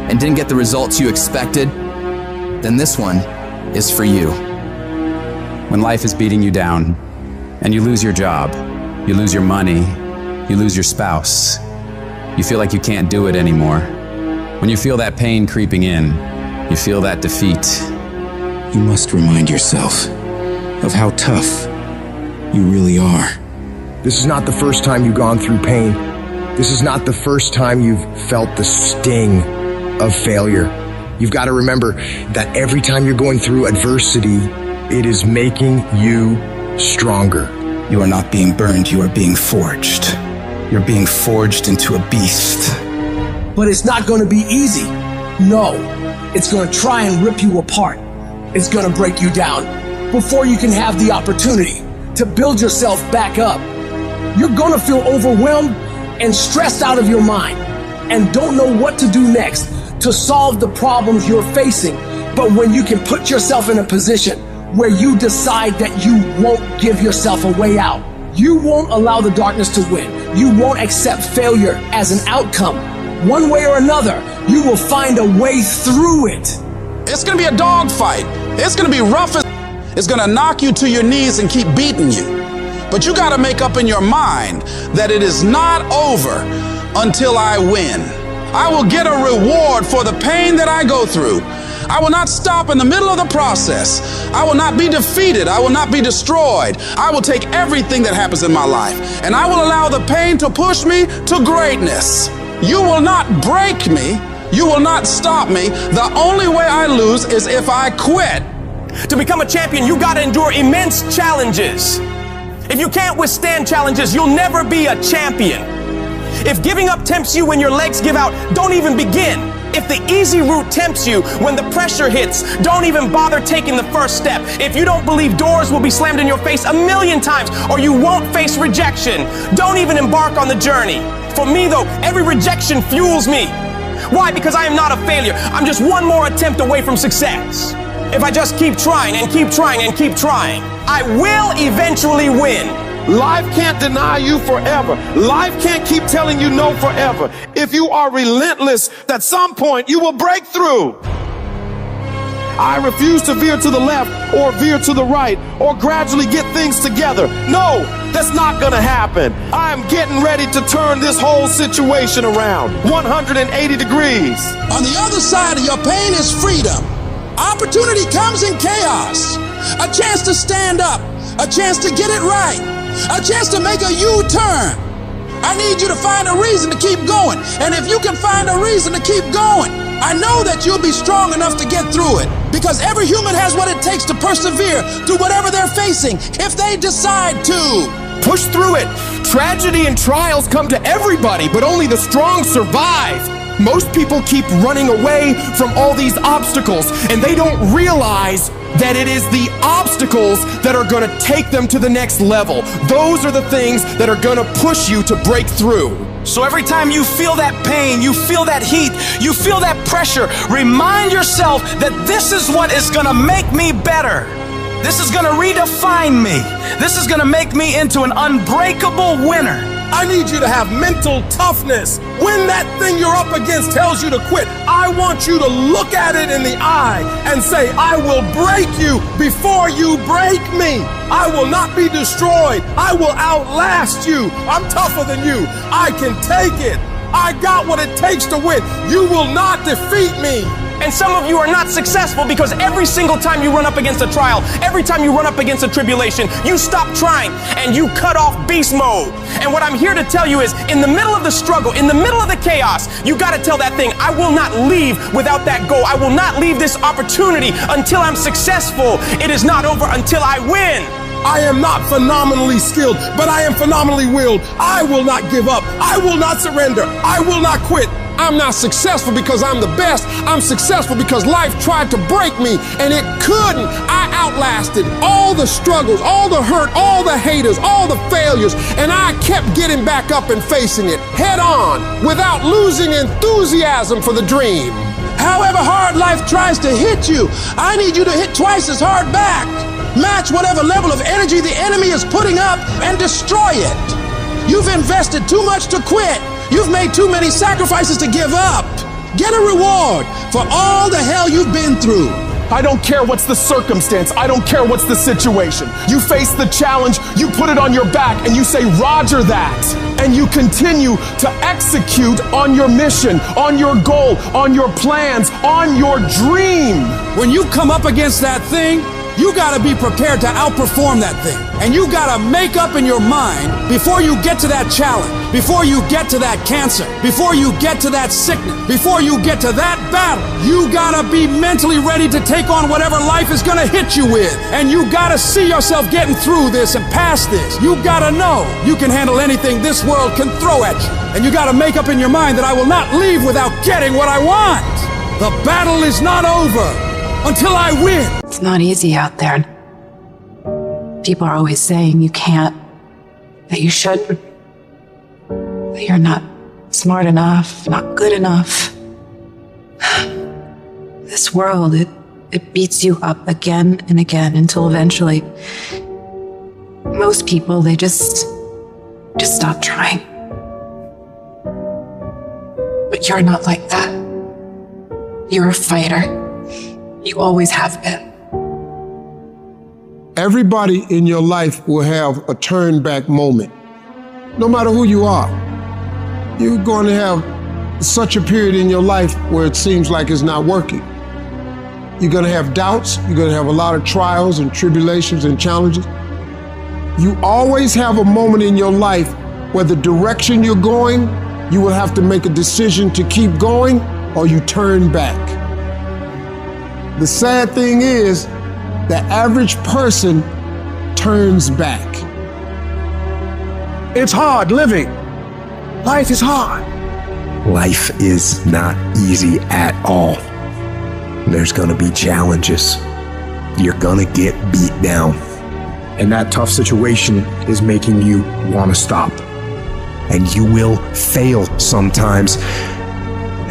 and didn't get the results you expected, then this one is for you. When life is beating you down and you lose your job, you lose your money, you lose your spouse, you feel like you can't do it anymore. When you feel that pain creeping in, you feel that defeat, You must remind yourself of how tough you really are. This is not the first time you've gone through pain. This is not the first time you've felt the sting of failure. You've got to remember that every time you're going through adversity, it is making you stronger. You are not being burned, you are being forged. You're being forged into a beast. But it's not going to be easy. No, it's going to try and rip you apart. It's going to break you down before you can have the opportunity to build yourself back up. You're going to feel overwhelmed and stressed out of your mind and don't know what to do next to solve the problems you're facing. But when you can put yourself in a position where you decide that you won't give yourself a way out, you won't allow the darkness to win, you won't accept failure as an outcome, one way or another, you will find a way through it. It's gonna be a dogfight. It's gonna be rough. It's gonna knock you to your knees and keep beating you. But you gotta make up in your mind that it is not over until I win. I will get a reward for the pain that I go through. I will not stop in the middle of the process. I will not be defeated. I will not be destroyed. I will take everything that happens in my life and I will allow the pain to push me to greatness. You will not break me. You will not stop me. The only way I lose is if I quit. To become a champion, you gotta endure immense challenges. If you can't withstand challenges, you'll never be a champion. If giving up tempts you when your legs give out, don't even begin. If the easy route tempts you when the pressure hits, don't even bother taking the first step. If you don't believe doors will be slammed in your face 1,000,000 times or you won't face rejection, don't even embark on the journey. For me though, every rejection fuels me. Why? Because I am not a failure. I'm just one more attempt away from success. If I just keep trying and keep trying and keep trying, I will eventually win. Life can't deny you forever. Life can't keep telling you no forever. If you are relentless, at some point you will break through. I refuse to veer to the left or veer to the right or gradually get things together. No, that's not gonna happen. I am getting ready to turn this whole situation around 180 degrees. On the other side of your pain is freedom. Opportunity comes in chaos. A chance to stand up, a chance to get it right, a chance to make a U-turn. I need you to find a reason to keep going. And if you can find a reason to keep going, I know that you'll be strong enough to get through it. Because every human has what it takes to persevere through whatever they're facing, if they decide to. Push through it. Tragedy and trials come to everybody, but only the strong survive. Most people keep running away from all these obstacles, and they don't realize that it is the obstacles that are gonna take them to the next level. Those are the things that are gonna push you to break through. So every time you feel that pain, you feel that heat, you feel that pressure, remind yourself that this is what is gonna make me better. This is gonna redefine me. This is gonna make me into an unbreakable winner. I need you to have mental toughness. When that thing you're up against tells you to quit, I want you to look at it in the eye and say, I will break you before you break me. I will not be destroyed. I will outlast you. I'm tougher than you. I can take it. I got what it takes to win. You will not defeat me. And some of you are not successful because every single time you run up against a trial, every time you run up against a tribulation, you stop trying and you cut off beast mode. And what I'm here to tell you is, in the middle of the struggle, in the middle of the chaos, you got to tell that thing, I will not leave without that goal. I will not leave this opportunity until I'm successful. It is not over until I win. I am not phenomenally skilled, but I am phenomenally willed. I will not give up. I will not surrender. I will not quit. I'm not successful because I'm the best. I'm successful because life tried to break me and it couldn't. I outlasted all the struggles, all the hurt, all the haters, all the failures, and I kept getting back up and facing it head on without losing enthusiasm for the dream. However hard life tries to hit you, I need you to hit twice as hard back. Match whatever level of energy the enemy is putting up and destroy it. You've invested too much to quit. You've made too many sacrifices to give up. Get a reward for all the hell you've been through. I don't care what's the circumstance. I don't care what's the situation. You face the challenge, you put it on your back, and you say, Roger that. And you continue to execute on your mission, on your goal, on your plans, on your dream. When you come up against that thing, you gotta be prepared to outperform that thing. And you gotta make up in your mind before you get to that challenge, before you get to that cancer, before you get to that sickness, before you get to that battle. You gotta be mentally ready to take on whatever life is gonna hit you with. And you gotta see yourself getting through this and past this. You gotta know you can handle anything this world can throw at you. And you gotta make up in your mind that I will not leave without getting what I want. The battle is not over until I win. It's not easy out there. People are always saying you can't, that you shouldn't, that you're not smart enough, not good enough. This world, it beats you up again and again until eventually most people, they just stop trying. But you're not like that. You're a fighter. You always have been. Everybody in your life will have a turn back moment. No matter who you are, you're going to have such a period in your life where it seems like it's not working. You're going to have doubts. You're going to have a lot of trials and tribulations and challenges. You always have a moment in your life where the direction you're going, you will have to make a decision to keep going or you turn back. The sad thing is, the average person turns back. It's hard living. Life is hard. Life is not easy at all. There's gonna be challenges. You're gonna get beat down. And that tough situation is making you wanna stop. And you will fail sometimes,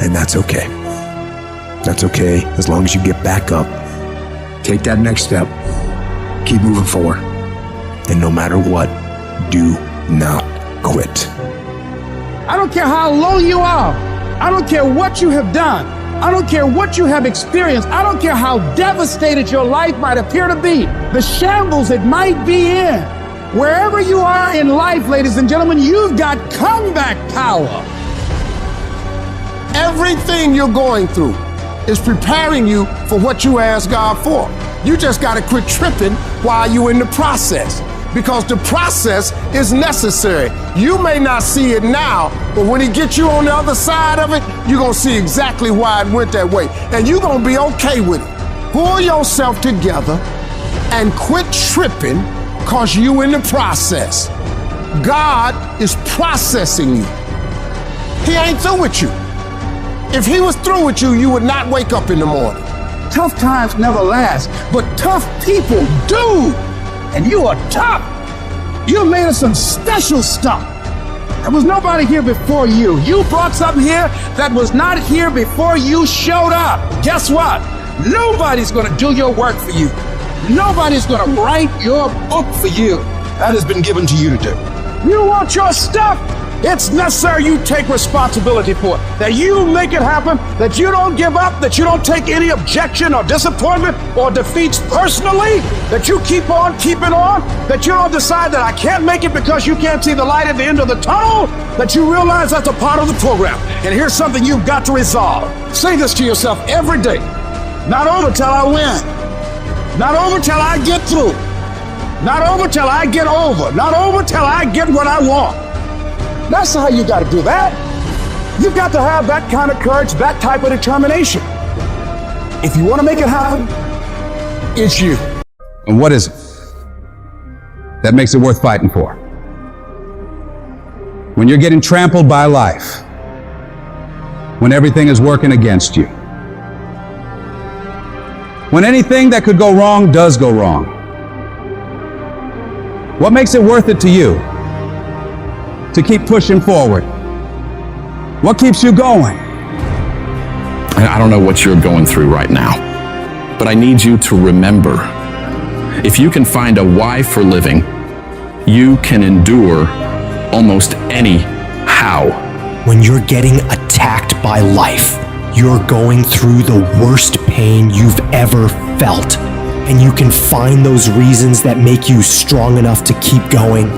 and that's okay. That's okay, as long as you get back up. Take that next step. Keep moving forward. And no matter what, do not quit. I don't care how low you are. I don't care what you have done. I don't care what you have experienced. I don't care how devastated your life might appear to be. The shambles it might be in. Wherever you are in life, ladies and gentlemen, you've got comeback power. Everything you're going through is preparing you for what you asked God for. You just got to quit tripping while you're in the process, because the process is necessary. You may not see it now, but when He gets you on the other side of it, you're going to see exactly why it went that way. And you're going to be okay with it. Pull yourself together and quit tripping, because you in the process. God is processing you. He ain't through with you. If He was through with you, you would not wake up in the morning. Tough times never last, but tough people do. And you are tough. You're made of some special stuff. There was nobody here before you. You brought something here that was not here before you showed up. Guess what? Nobody's gonna do your work for you. Nobody's gonna write your book for you. That has been given to you to do. You want your stuff? It's necessary you take responsibility for it. That you make it happen, that you don't give up, that you don't take any objection or disappointment or defeats personally, that you keep on keeping on, that you don't decide that I can't make it because you can't see the light at the end of the tunnel, that you realize that's a part of the program. And here's something you've got to resolve. Say this to yourself every day. Not over till I win. Not over till I get through. Not over till I get over. Not over till I get what I want. That's how you got to do that. You've got to have that kind of courage, that type of determination. If you want to make it happen, it's you. And what is it that makes it worth fighting for? When you're getting trampled by life, when everything is working against you, when anything that could go wrong does go wrong, what makes it worth it to you to keep pushing forward? What keeps you going? And I don't know what you're going through right now, but I need you to remember, if you can find a why for living, you can endure almost any how. When you're getting attacked by life, you're going through the worst pain you've ever felt, and you can find those reasons that make you strong enough to keep going,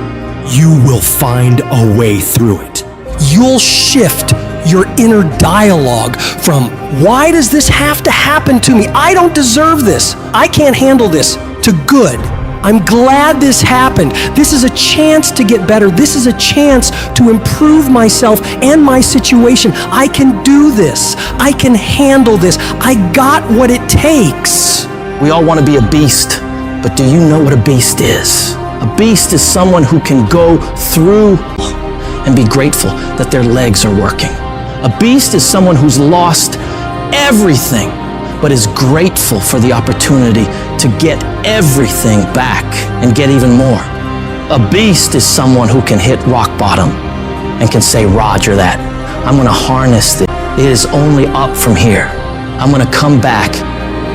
you will find a way through it. You'll shift your inner dialogue from, why does this have to happen to me? I don't deserve this. I can't handle this, to good. I'm glad this happened. This is a chance to get better. This is a chance to improve myself and my situation. I can do this. I can handle this. I got what it takes. We all want to be a beast, but do you know what a beast is? A beast is someone who can go through and be grateful that their legs are working. A beast is someone who's lost everything, but is grateful for the opportunity to get everything back and get even more. A beast is someone who can hit rock bottom and can say, Roger that. I'm gonna harness this. It is only up from here. I'm gonna come back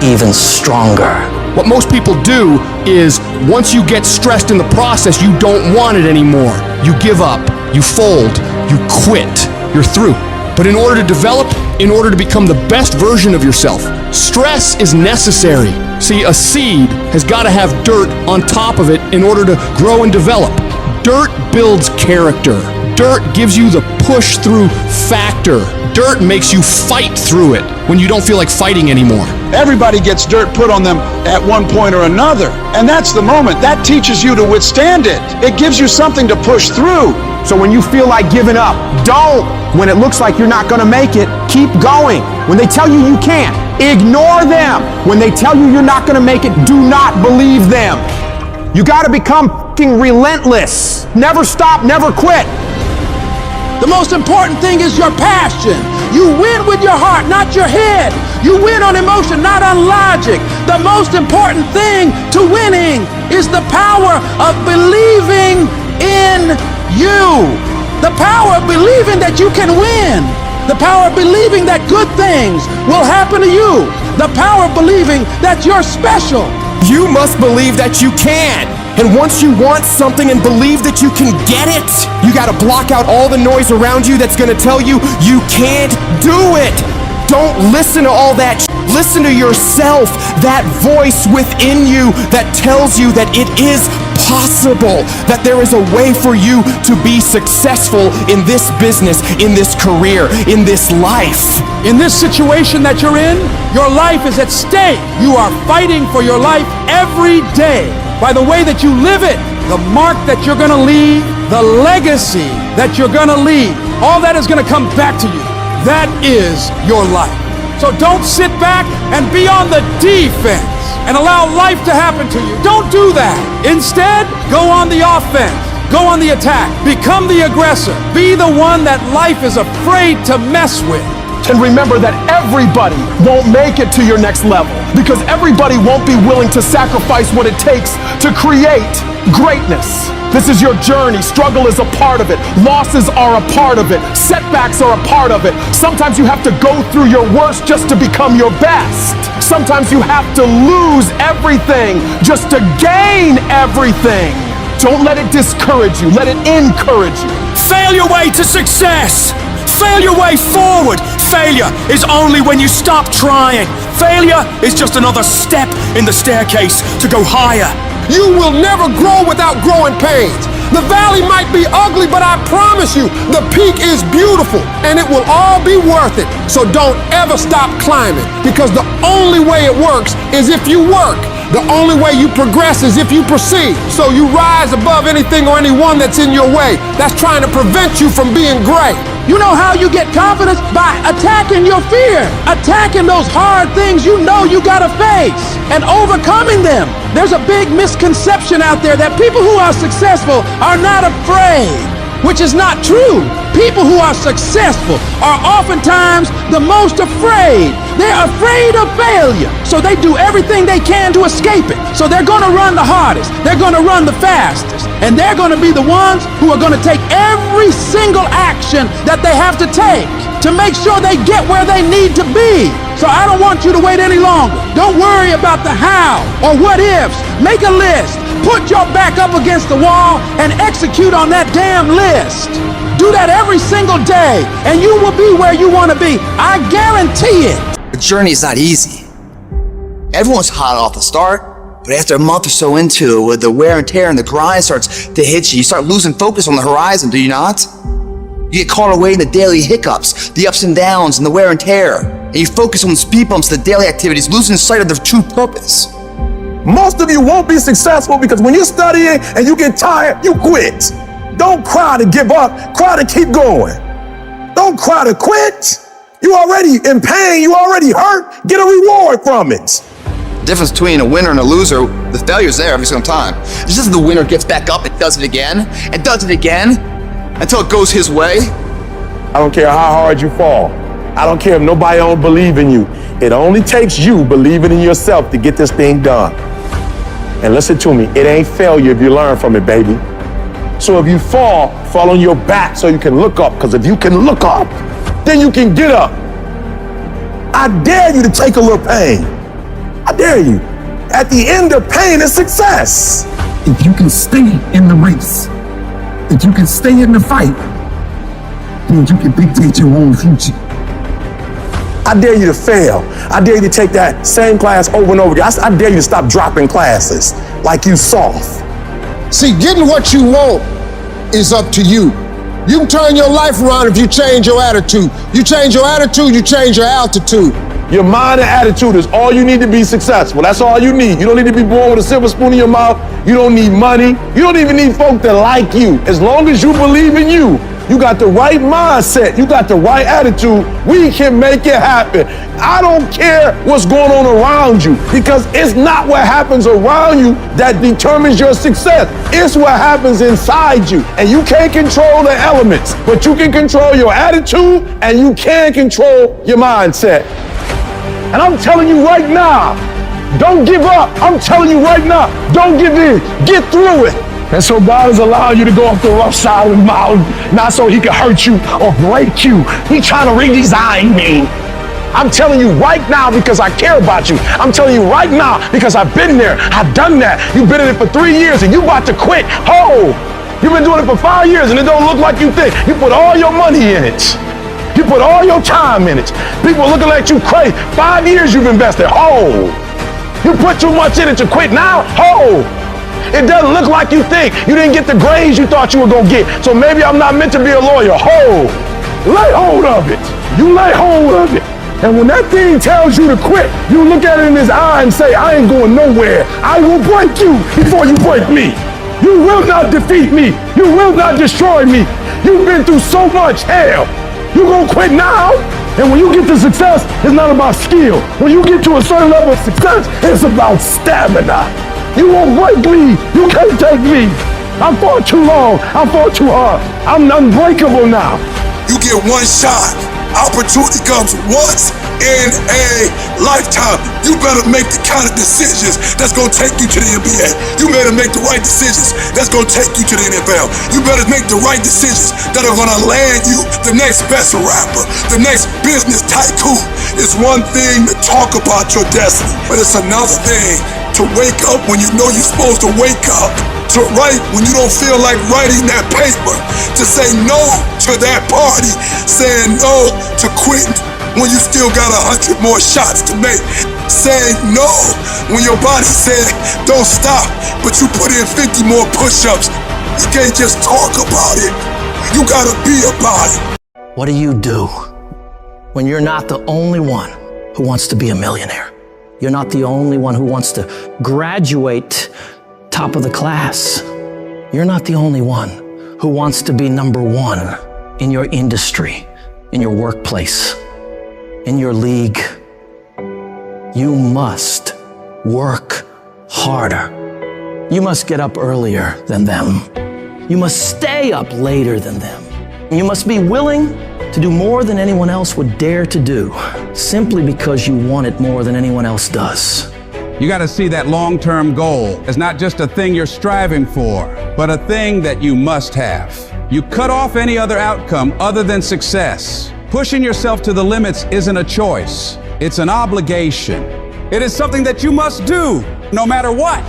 even stronger. What most people do is, once you get stressed in the process, you don't want it anymore. You give up, you fold, you quit, you're through. But in order to develop, in order to become the best version of yourself, stress is necessary. See, a seed has got to have dirt on top of it in order to grow and develop. Dirt builds character. Dirt gives you the push-through factor. Dirt makes you fight through it when you don't feel like fighting anymore. Everybody gets dirt put on them at one point or another. And that's the moment. That teaches you to withstand it. It gives you something to push through. So when you feel like giving up, don't. When it looks like you're not gonna make it, keep going. When they tell you you can't, ignore them. When they tell you you're not gonna make it, do not believe them. You gotta become fucking relentless. Never stop, never quit. The most important thing is your passion. You win with your heart, not your head. You win on emotion, not on logic. The most important thing to winning is the power of believing in you. The power of believing that you can win. The power of believing that good things will happen to you. The power of believing that you're special. You must believe that you can. And once you want something and believe that you can get it, you gotta block out all the noise around you that's gonna tell you you can't do it. Don't listen to all that. Listen to yourself, that voice within you that tells you that it is possible, that there is a way for you to be successful in this business, in this career, in this life. In this situation that you're in, your life is at stake. You are fighting for your life every day. By the way that you live it, the mark that you're gonna leave, the legacy that you're gonna leave, all that is gonna come back to you. That is your life. So don't sit back and be on the defense and allow life to happen to you. Don't do that. Instead, go on the offense. Go on the attack. Become the aggressor. Be the one that life is afraid to mess with. And remember that everybody won't make it to your next level, because everybody won't be willing to sacrifice what it takes to create greatness. This is your journey. Struggle is a part of it. Losses are a part of it. Setbacks are a part of it. Sometimes you have to go through your worst just to become your best. Sometimes you have to lose everything just to gain everything. Don't let it discourage you. Let it encourage you. Fail your way to success. Fail your way forward. Failure is only when you stop trying. Failure is just another step in the staircase to go higher. You will never grow without growing pains. The valley might be ugly, but I promise you, the peak is beautiful and it will all be worth it. So don't ever stop climbing, because the only way it works is if you work. The only way you progress is if you proceed. So you rise above anything or anyone that's in your way that's trying to prevent you from being great. You know how you get confidence? By attacking your fear, attacking those hard things you know you gotta face and overcoming them. There's a big misconception out there that people who are successful are not afraid, which is not true. People who are successful are oftentimes the most afraid. They're afraid of failure, so they do everything they can to escape it. So they're gonna run the hardest, they're gonna run the fastest, and they're gonna be the ones who are gonna take every single action that they have to take to make sure they get where they need to be. So I don't want you to wait any longer. Don't worry about the how or what ifs. Make a list, put your back up against the wall, and execute on that damn list. Do that every single day, and you will be where you want to be. I guarantee it. The journey is not easy. Everyone's hot off the start, but after a month or so into it, with the wear and tear and the grind starts to hit you, you start losing focus on the horizon, do you not? You get caught away in the daily hiccups, the ups and downs, and the wear and tear, and you focus on the speed bumps, the daily activities, losing sight of their true purpose. Most of you won't be successful because when you're studying and you get tired, you quit. Don't cry to give up, cry to keep going. Don't cry to quit. You already in pain, you already hurt, get a reward from it. The difference between a winner and a loser, the failure's there every single time. It's just the winner gets back up and does it again, and does it again, until it goes his way. I don't care how hard you fall. I don't care if nobody don't believe in you. It only takes you believing in yourself to get this thing done. And listen to me, it ain't failure if you learn from it, baby. So if you fall on your back so you can look up, because if you can look up, then you can get up. I dare you to take a little pain. I dare you. At the end of pain is success. If you can stay in the race, if you can stay in the fight, then you can dictate your own future. I dare you to fail. I dare you to take that same class over and over again. I dare you to stop dropping classes like you soft. See, getting what you want is up to you. You can turn your life around if you change your attitude. You change your attitude, you change your altitude. Your mind and attitude is all you need to be successful. That's all you need. You don't need to be born with a silver spoon in your mouth. You don't need money. You don't even need folk to like you. As long as you believe in you, you got the right mindset, you got the right attitude, we can make it happen. I don't care what's going on around you, because it's not what happens around you that determines your success. It's what happens inside you. And you can't control the elements, but you can control your attitude and you can control your mindset. And I'm telling you right now, don't give up. I'm telling you right now, don't give in. Get through it. And so God is allowing you to go up the rough side of the mountain, not so he can hurt you or break you. He's trying to redesign me. I'm telling you right now because I care about you. I'm telling you right now because I've been there. I've done that. You've been in it for 3 years and you about to quit. Oh, you've been doing it for 5 years and it don't look like you think. You put all your money in it. You put all your time in it. People are looking at you crazy. 5 years you've invested. Oh, you put too much in it to quit now. Oh. It doesn't look like you think. You didn't get the grades you thought you were gonna get. So maybe I'm not meant to be a lawyer. Hold. Lay hold of it. You lay hold of it. And when that thing tells you to quit, you look at it in his eye and say, I ain't going nowhere. I will break you before you break me. You will not defeat me. You will not destroy me. You've been through so much hell. You gonna quit now? And when you get to success, it's not about skill. When you get to a certain level of success, it's about stamina. You won't break me. You can't take me. I fought too long. I fought too hard. I'm unbreakable now. You get one shot. Opportunity comes once in a lifetime. You better make the kind of decisions that's gonna take you to the NBA. You better make the right decisions that's gonna take you to the NFL. You better make the right decisions that are gonna land you the next best rapper, the next business tycoon. It's one thing to talk about your destiny, but it's another thing to wake up when you know you're supposed to wake up, to write when you don't feel like writing that paper, to say no to that party, saying no to quitting when you still got 100 more shots to make, saying no when your body said don't stop, but you put in 50 more push-ups. You can't just talk about it, you gotta be about it. What do you do when you're not the only one who wants to be a millionaire? You're not the only one who wants to graduate top of the class. You're not the only one who wants to be number one in your industry, in your workplace, in your league. You must work harder. You must get up earlier than them. You must stay up later than them. You must be willing to do more than anyone else would dare to do, simply because you want it more than anyone else does. You got to see that long-term goal as not just a thing you're striving for, but a thing that you must have. You cut off any other outcome other than success. Pushing yourself to the limits isn't a choice. It's an obligation. It is something that you must do no matter what.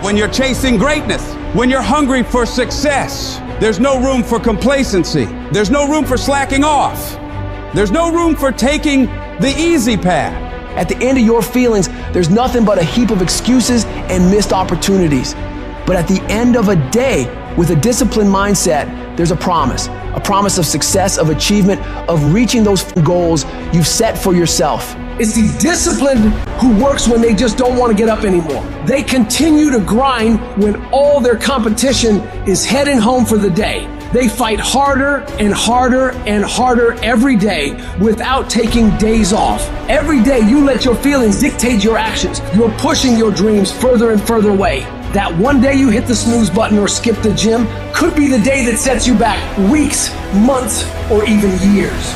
When you're chasing greatness, when you're hungry for success, there's no room for complacency. There's no room for slacking off. There's no room for taking the easy path. At the end of your feelings, there's nothing but a heap of excuses and missed opportunities. But at the end of a day, with a disciplined mindset, there's a promise of success, of achievement, of reaching those goals you've set for yourself. It's the disciplined who works when they just don't want to get up anymore. They continue to grind when all their competition is heading home for the day. They fight harder and harder and harder every day without taking days off. Every day you let your feelings dictate your actions. You're pushing your dreams further and further away. That one day you hit the snooze button or skip the gym could be the day that sets you back weeks, months, or even years.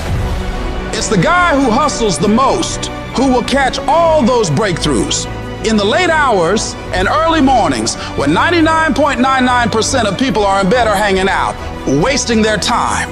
It's the guy who hustles the most who will catch all those breakthroughs. In the late hours and early mornings, when 99.99% of people are in bed or hanging out, wasting their time.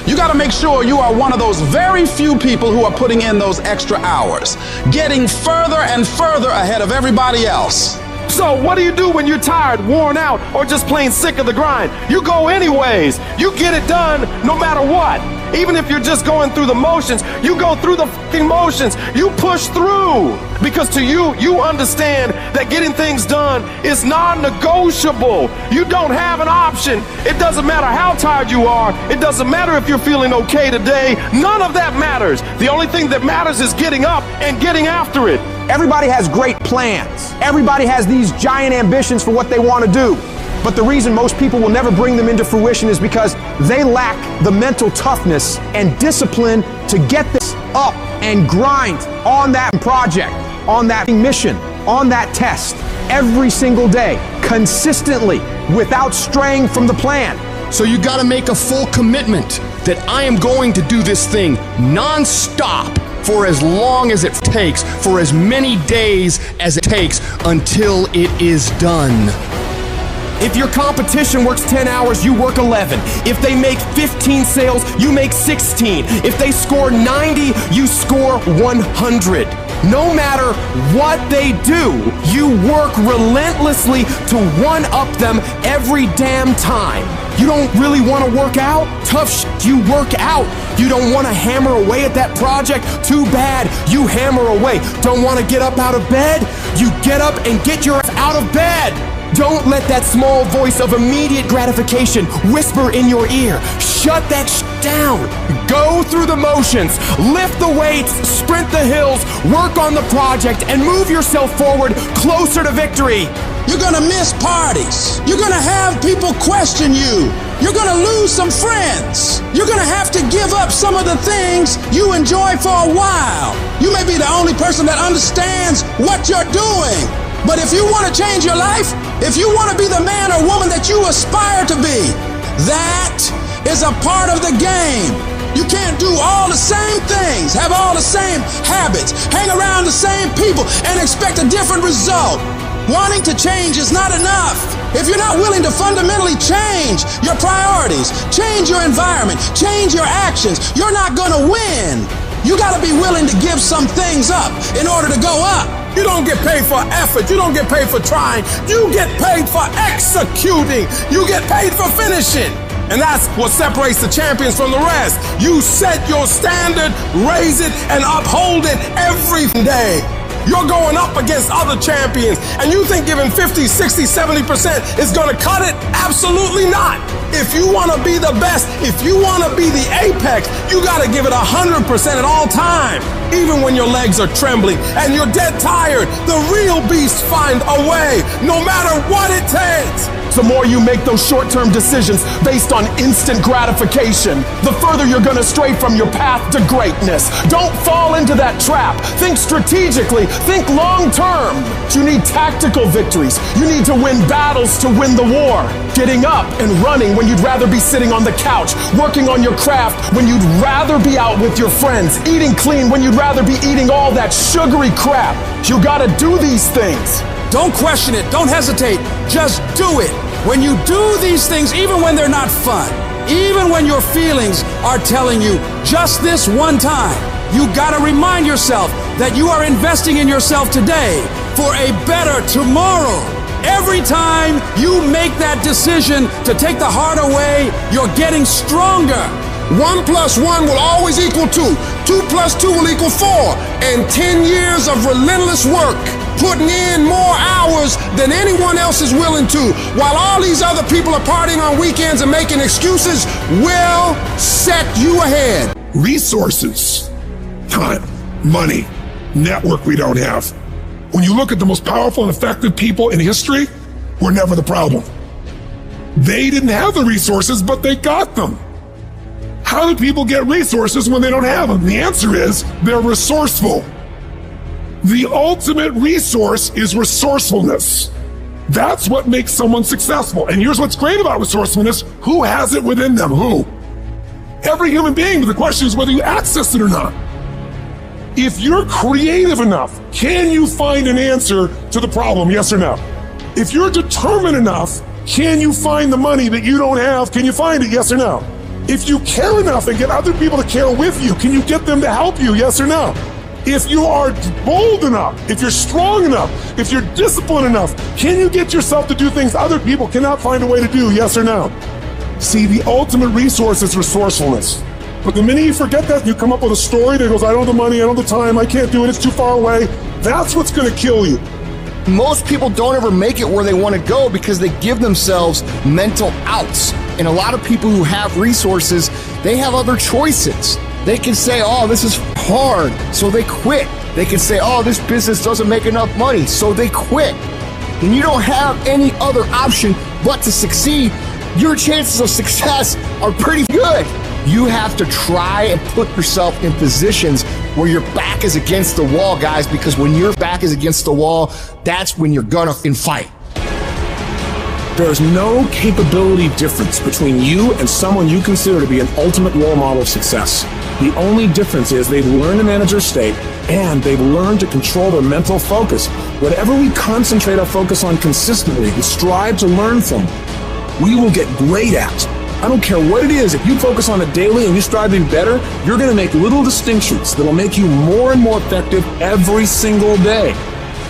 You gotta make sure you are one of those very few people who are putting in those extra hours, getting further and further ahead of everybody else. So what do you do when you're tired, worn out, or just plain sick of the grind? You go anyways. You get it done no matter what. Even if you're just going through the motions, you go through the fucking motions. You push through. Because to you, you understand that getting things done is non-negotiable. You don't have an option. It doesn't matter how tired you are. It doesn't matter if you're feeling okay today. None of that matters. The only thing that matters is getting up and getting after it. Everybody has great plans. Everybody has these giant ambitions for what they want to do. But the reason most people will never bring them into fruition is because they lack the mental toughness and discipline to get this up and grind on that project, on that mission, on that test, every single day, consistently, without straying from the plan. So you gotta make a full commitment that I am going to do this thing non-stop for as long as it takes, for as many days as it takes until it is done. If your competition works 10 hours, you work 11. If they make 15 sales, you make 16. If they score 90, you score 100. No matter what they do, you work relentlessly to one-up them every damn time. You don't really want to work out? Tough shit, you work out. You don't want to hammer away at that project? Too bad, you hammer away. Don't want to get up out of bed? You get up and get your ass out of bed. Don't let that small voice of immediate gratification whisper in your ear. Shut that down. Go through the motions, lift the weights, sprint the hills, work on the project, and move yourself forward closer to victory. You're gonna miss parties. You're gonna have people question you. You're gonna lose some friends. You're gonna have to give up some of the things you enjoy for a while. You may be the only person that understands what you're doing. But if you want to change your life, if you want to be the man or woman that you aspire to be, that is a part of the game. You can't do all the same things, have all the same habits, hang around the same people, and expect a different result. Wanting to change is not enough. If you're not willing to fundamentally change your priorities, change your environment, change your actions, you're not gonna win. You gotta be willing to give some things up in order to go up. You don't get paid for effort. You don't get paid for trying. You get paid for executing. You get paid for finishing. And that's what separates the champions from the rest. You set your standard, raise it, and uphold it every day. You're going up against other champions, and you think giving 50, 60, 70% is gonna cut it? Absolutely not. If you wanna be the best, if you wanna be the apex, you gotta give it 100% at all times. Even when your legs are trembling and you're dead tired, the real beasts find a way, no matter what it takes. The more you make those short-term decisions based on instant gratification, the further you're gonna stray from your path to greatness. Don't fall into that trap. Think strategically, think long-term. You need tactical victories. You need to win battles to win the war. Getting up and running when you'd rather be sitting on the couch, working on your craft when you'd rather be out with your friends, eating clean when you'd rather be eating all that sugary crap. You gotta do these things. Don't question it. Don't hesitate. Just do it. When you do these things, even when they're not fun, even when your feelings are telling you just this one time, you gotta remind yourself that you are investing in yourself today for a better tomorrow. Every time you make that decision to take the heart away, you're getting stronger. 1 + 1 will always equal 2. 2 + 2 will equal 4. And 10 years of relentless work, putting in more hours than anyone else is willing to, while all these other people are partying on weekends and making excuses, will set you ahead. Resources, time, money, network we don't have. When you look at the most powerful and effective people in history, we're never the problem. They didn't have the resources, but they got them. How do people get resources when they don't have them? The answer is they're resourceful. The ultimate resource is resourcefulness. That's what makes someone successful. And here's what's great about resourcefulness. Who has it within them? Who? Every human being, but the question is whether you access it or not. If you're creative enough, can you find an answer to the problem? Yes or no? If you're determined enough, can you find the money that you don't have? Can you find it? Yes or no? If you care enough and get other people to care with you, can you get them to help you? Yes or no? If you are bold enough, if you're strong enough, if you're disciplined enough, can you get yourself to do things other people cannot find a way to do? Yes or no? See, the ultimate resource is resourcefulness. But the minute you forget that, you come up with a story that goes, I don't have the money, I don't have the time, I can't do it, it's too far away. That's what's gonna kill you. Most people don't ever make it where they want to go because they give themselves mental outs. And a lot of people who have resources, they have other choices. They can say, oh, this is hard, so they quit. They can say, oh, this business doesn't make enough money, so they quit. When you don't have any other option but to succeed, your chances of success are pretty good. You have to try and put yourself in positions where your back is against the wall, guys, because when your back is against the wall, that's when you're gonna fight. There's no capability difference between you and someone you consider to be an ultimate role model of success. The only difference is they've learned to manage their state and they've learned to control their mental focus. Whatever we concentrate our focus on consistently and strive to learn from, we will get great at. I don't care what it is, if you focus on it daily and you strive to be better, you're gonna make little distinctions that'll make you more and more effective every single day.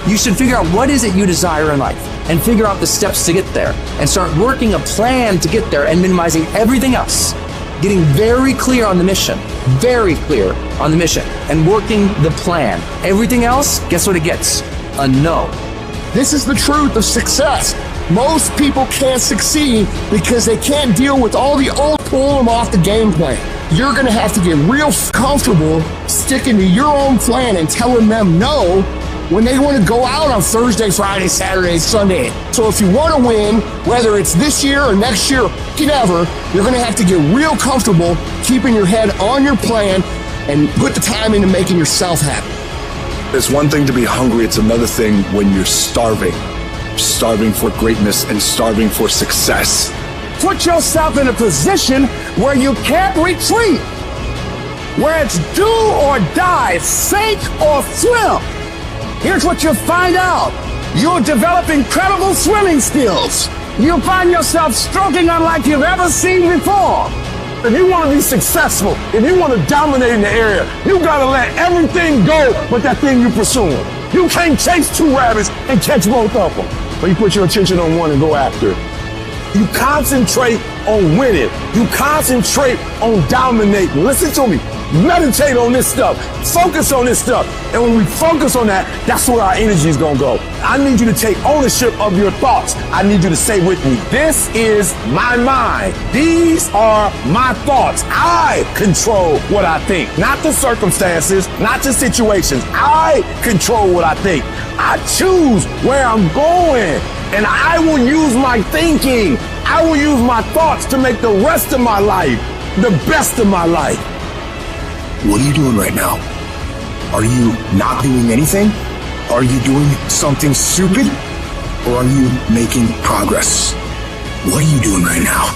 You should figure out what is it you desire in life and figure out the steps to get there and start working a plan to get there and minimizing everything else. Getting very clear on the mission, and working the plan. Everything else, guess what it gets? A no. This is the truth of success. Most people can't succeed because they can't deal with all the old pull them off the game plan. You're gonna have to get real comfortable sticking to your own plan and telling them no when they want to go out on Thursday, Friday, Saturday, Sunday. So if you want to win, whether it's this year or next year, whatever, you're going to have to get real comfortable keeping your head on your plan and put the time into making yourself happy. It's one thing to be hungry, it's another thing when you're starving. Starving for greatness and starving for success. Put yourself in a position where you can't retreat. where it's do or die, sink or swim. Here's what you'll find out. You'll develop incredible swimming skills. You'll find yourself stroking unlike you've ever seen before. If you want to be successful, if you want to dominate in the area, you got to let everything go but that thing you're pursuing. You can't chase two rabbits and catch both of them. But you put your attention on one and go after it. You concentrate on winning. You concentrate on dominating. Listen to me. Meditate on this stuff. Focus on this stuff. And when we focus on that, that's where our energy is going to go. I need you to take ownership of your thoughts. I need you to say with me, this is my mind. These are my thoughts. I control what I think. Not the circumstances, not the situations. I control what I think. I choose where I'm going. And I will use my thinking. I will use my thoughts to make the rest of my life the best of my life. What are you doing right now? Are you not doing anything? Are you doing something stupid? Or are you making progress? What are you doing right now?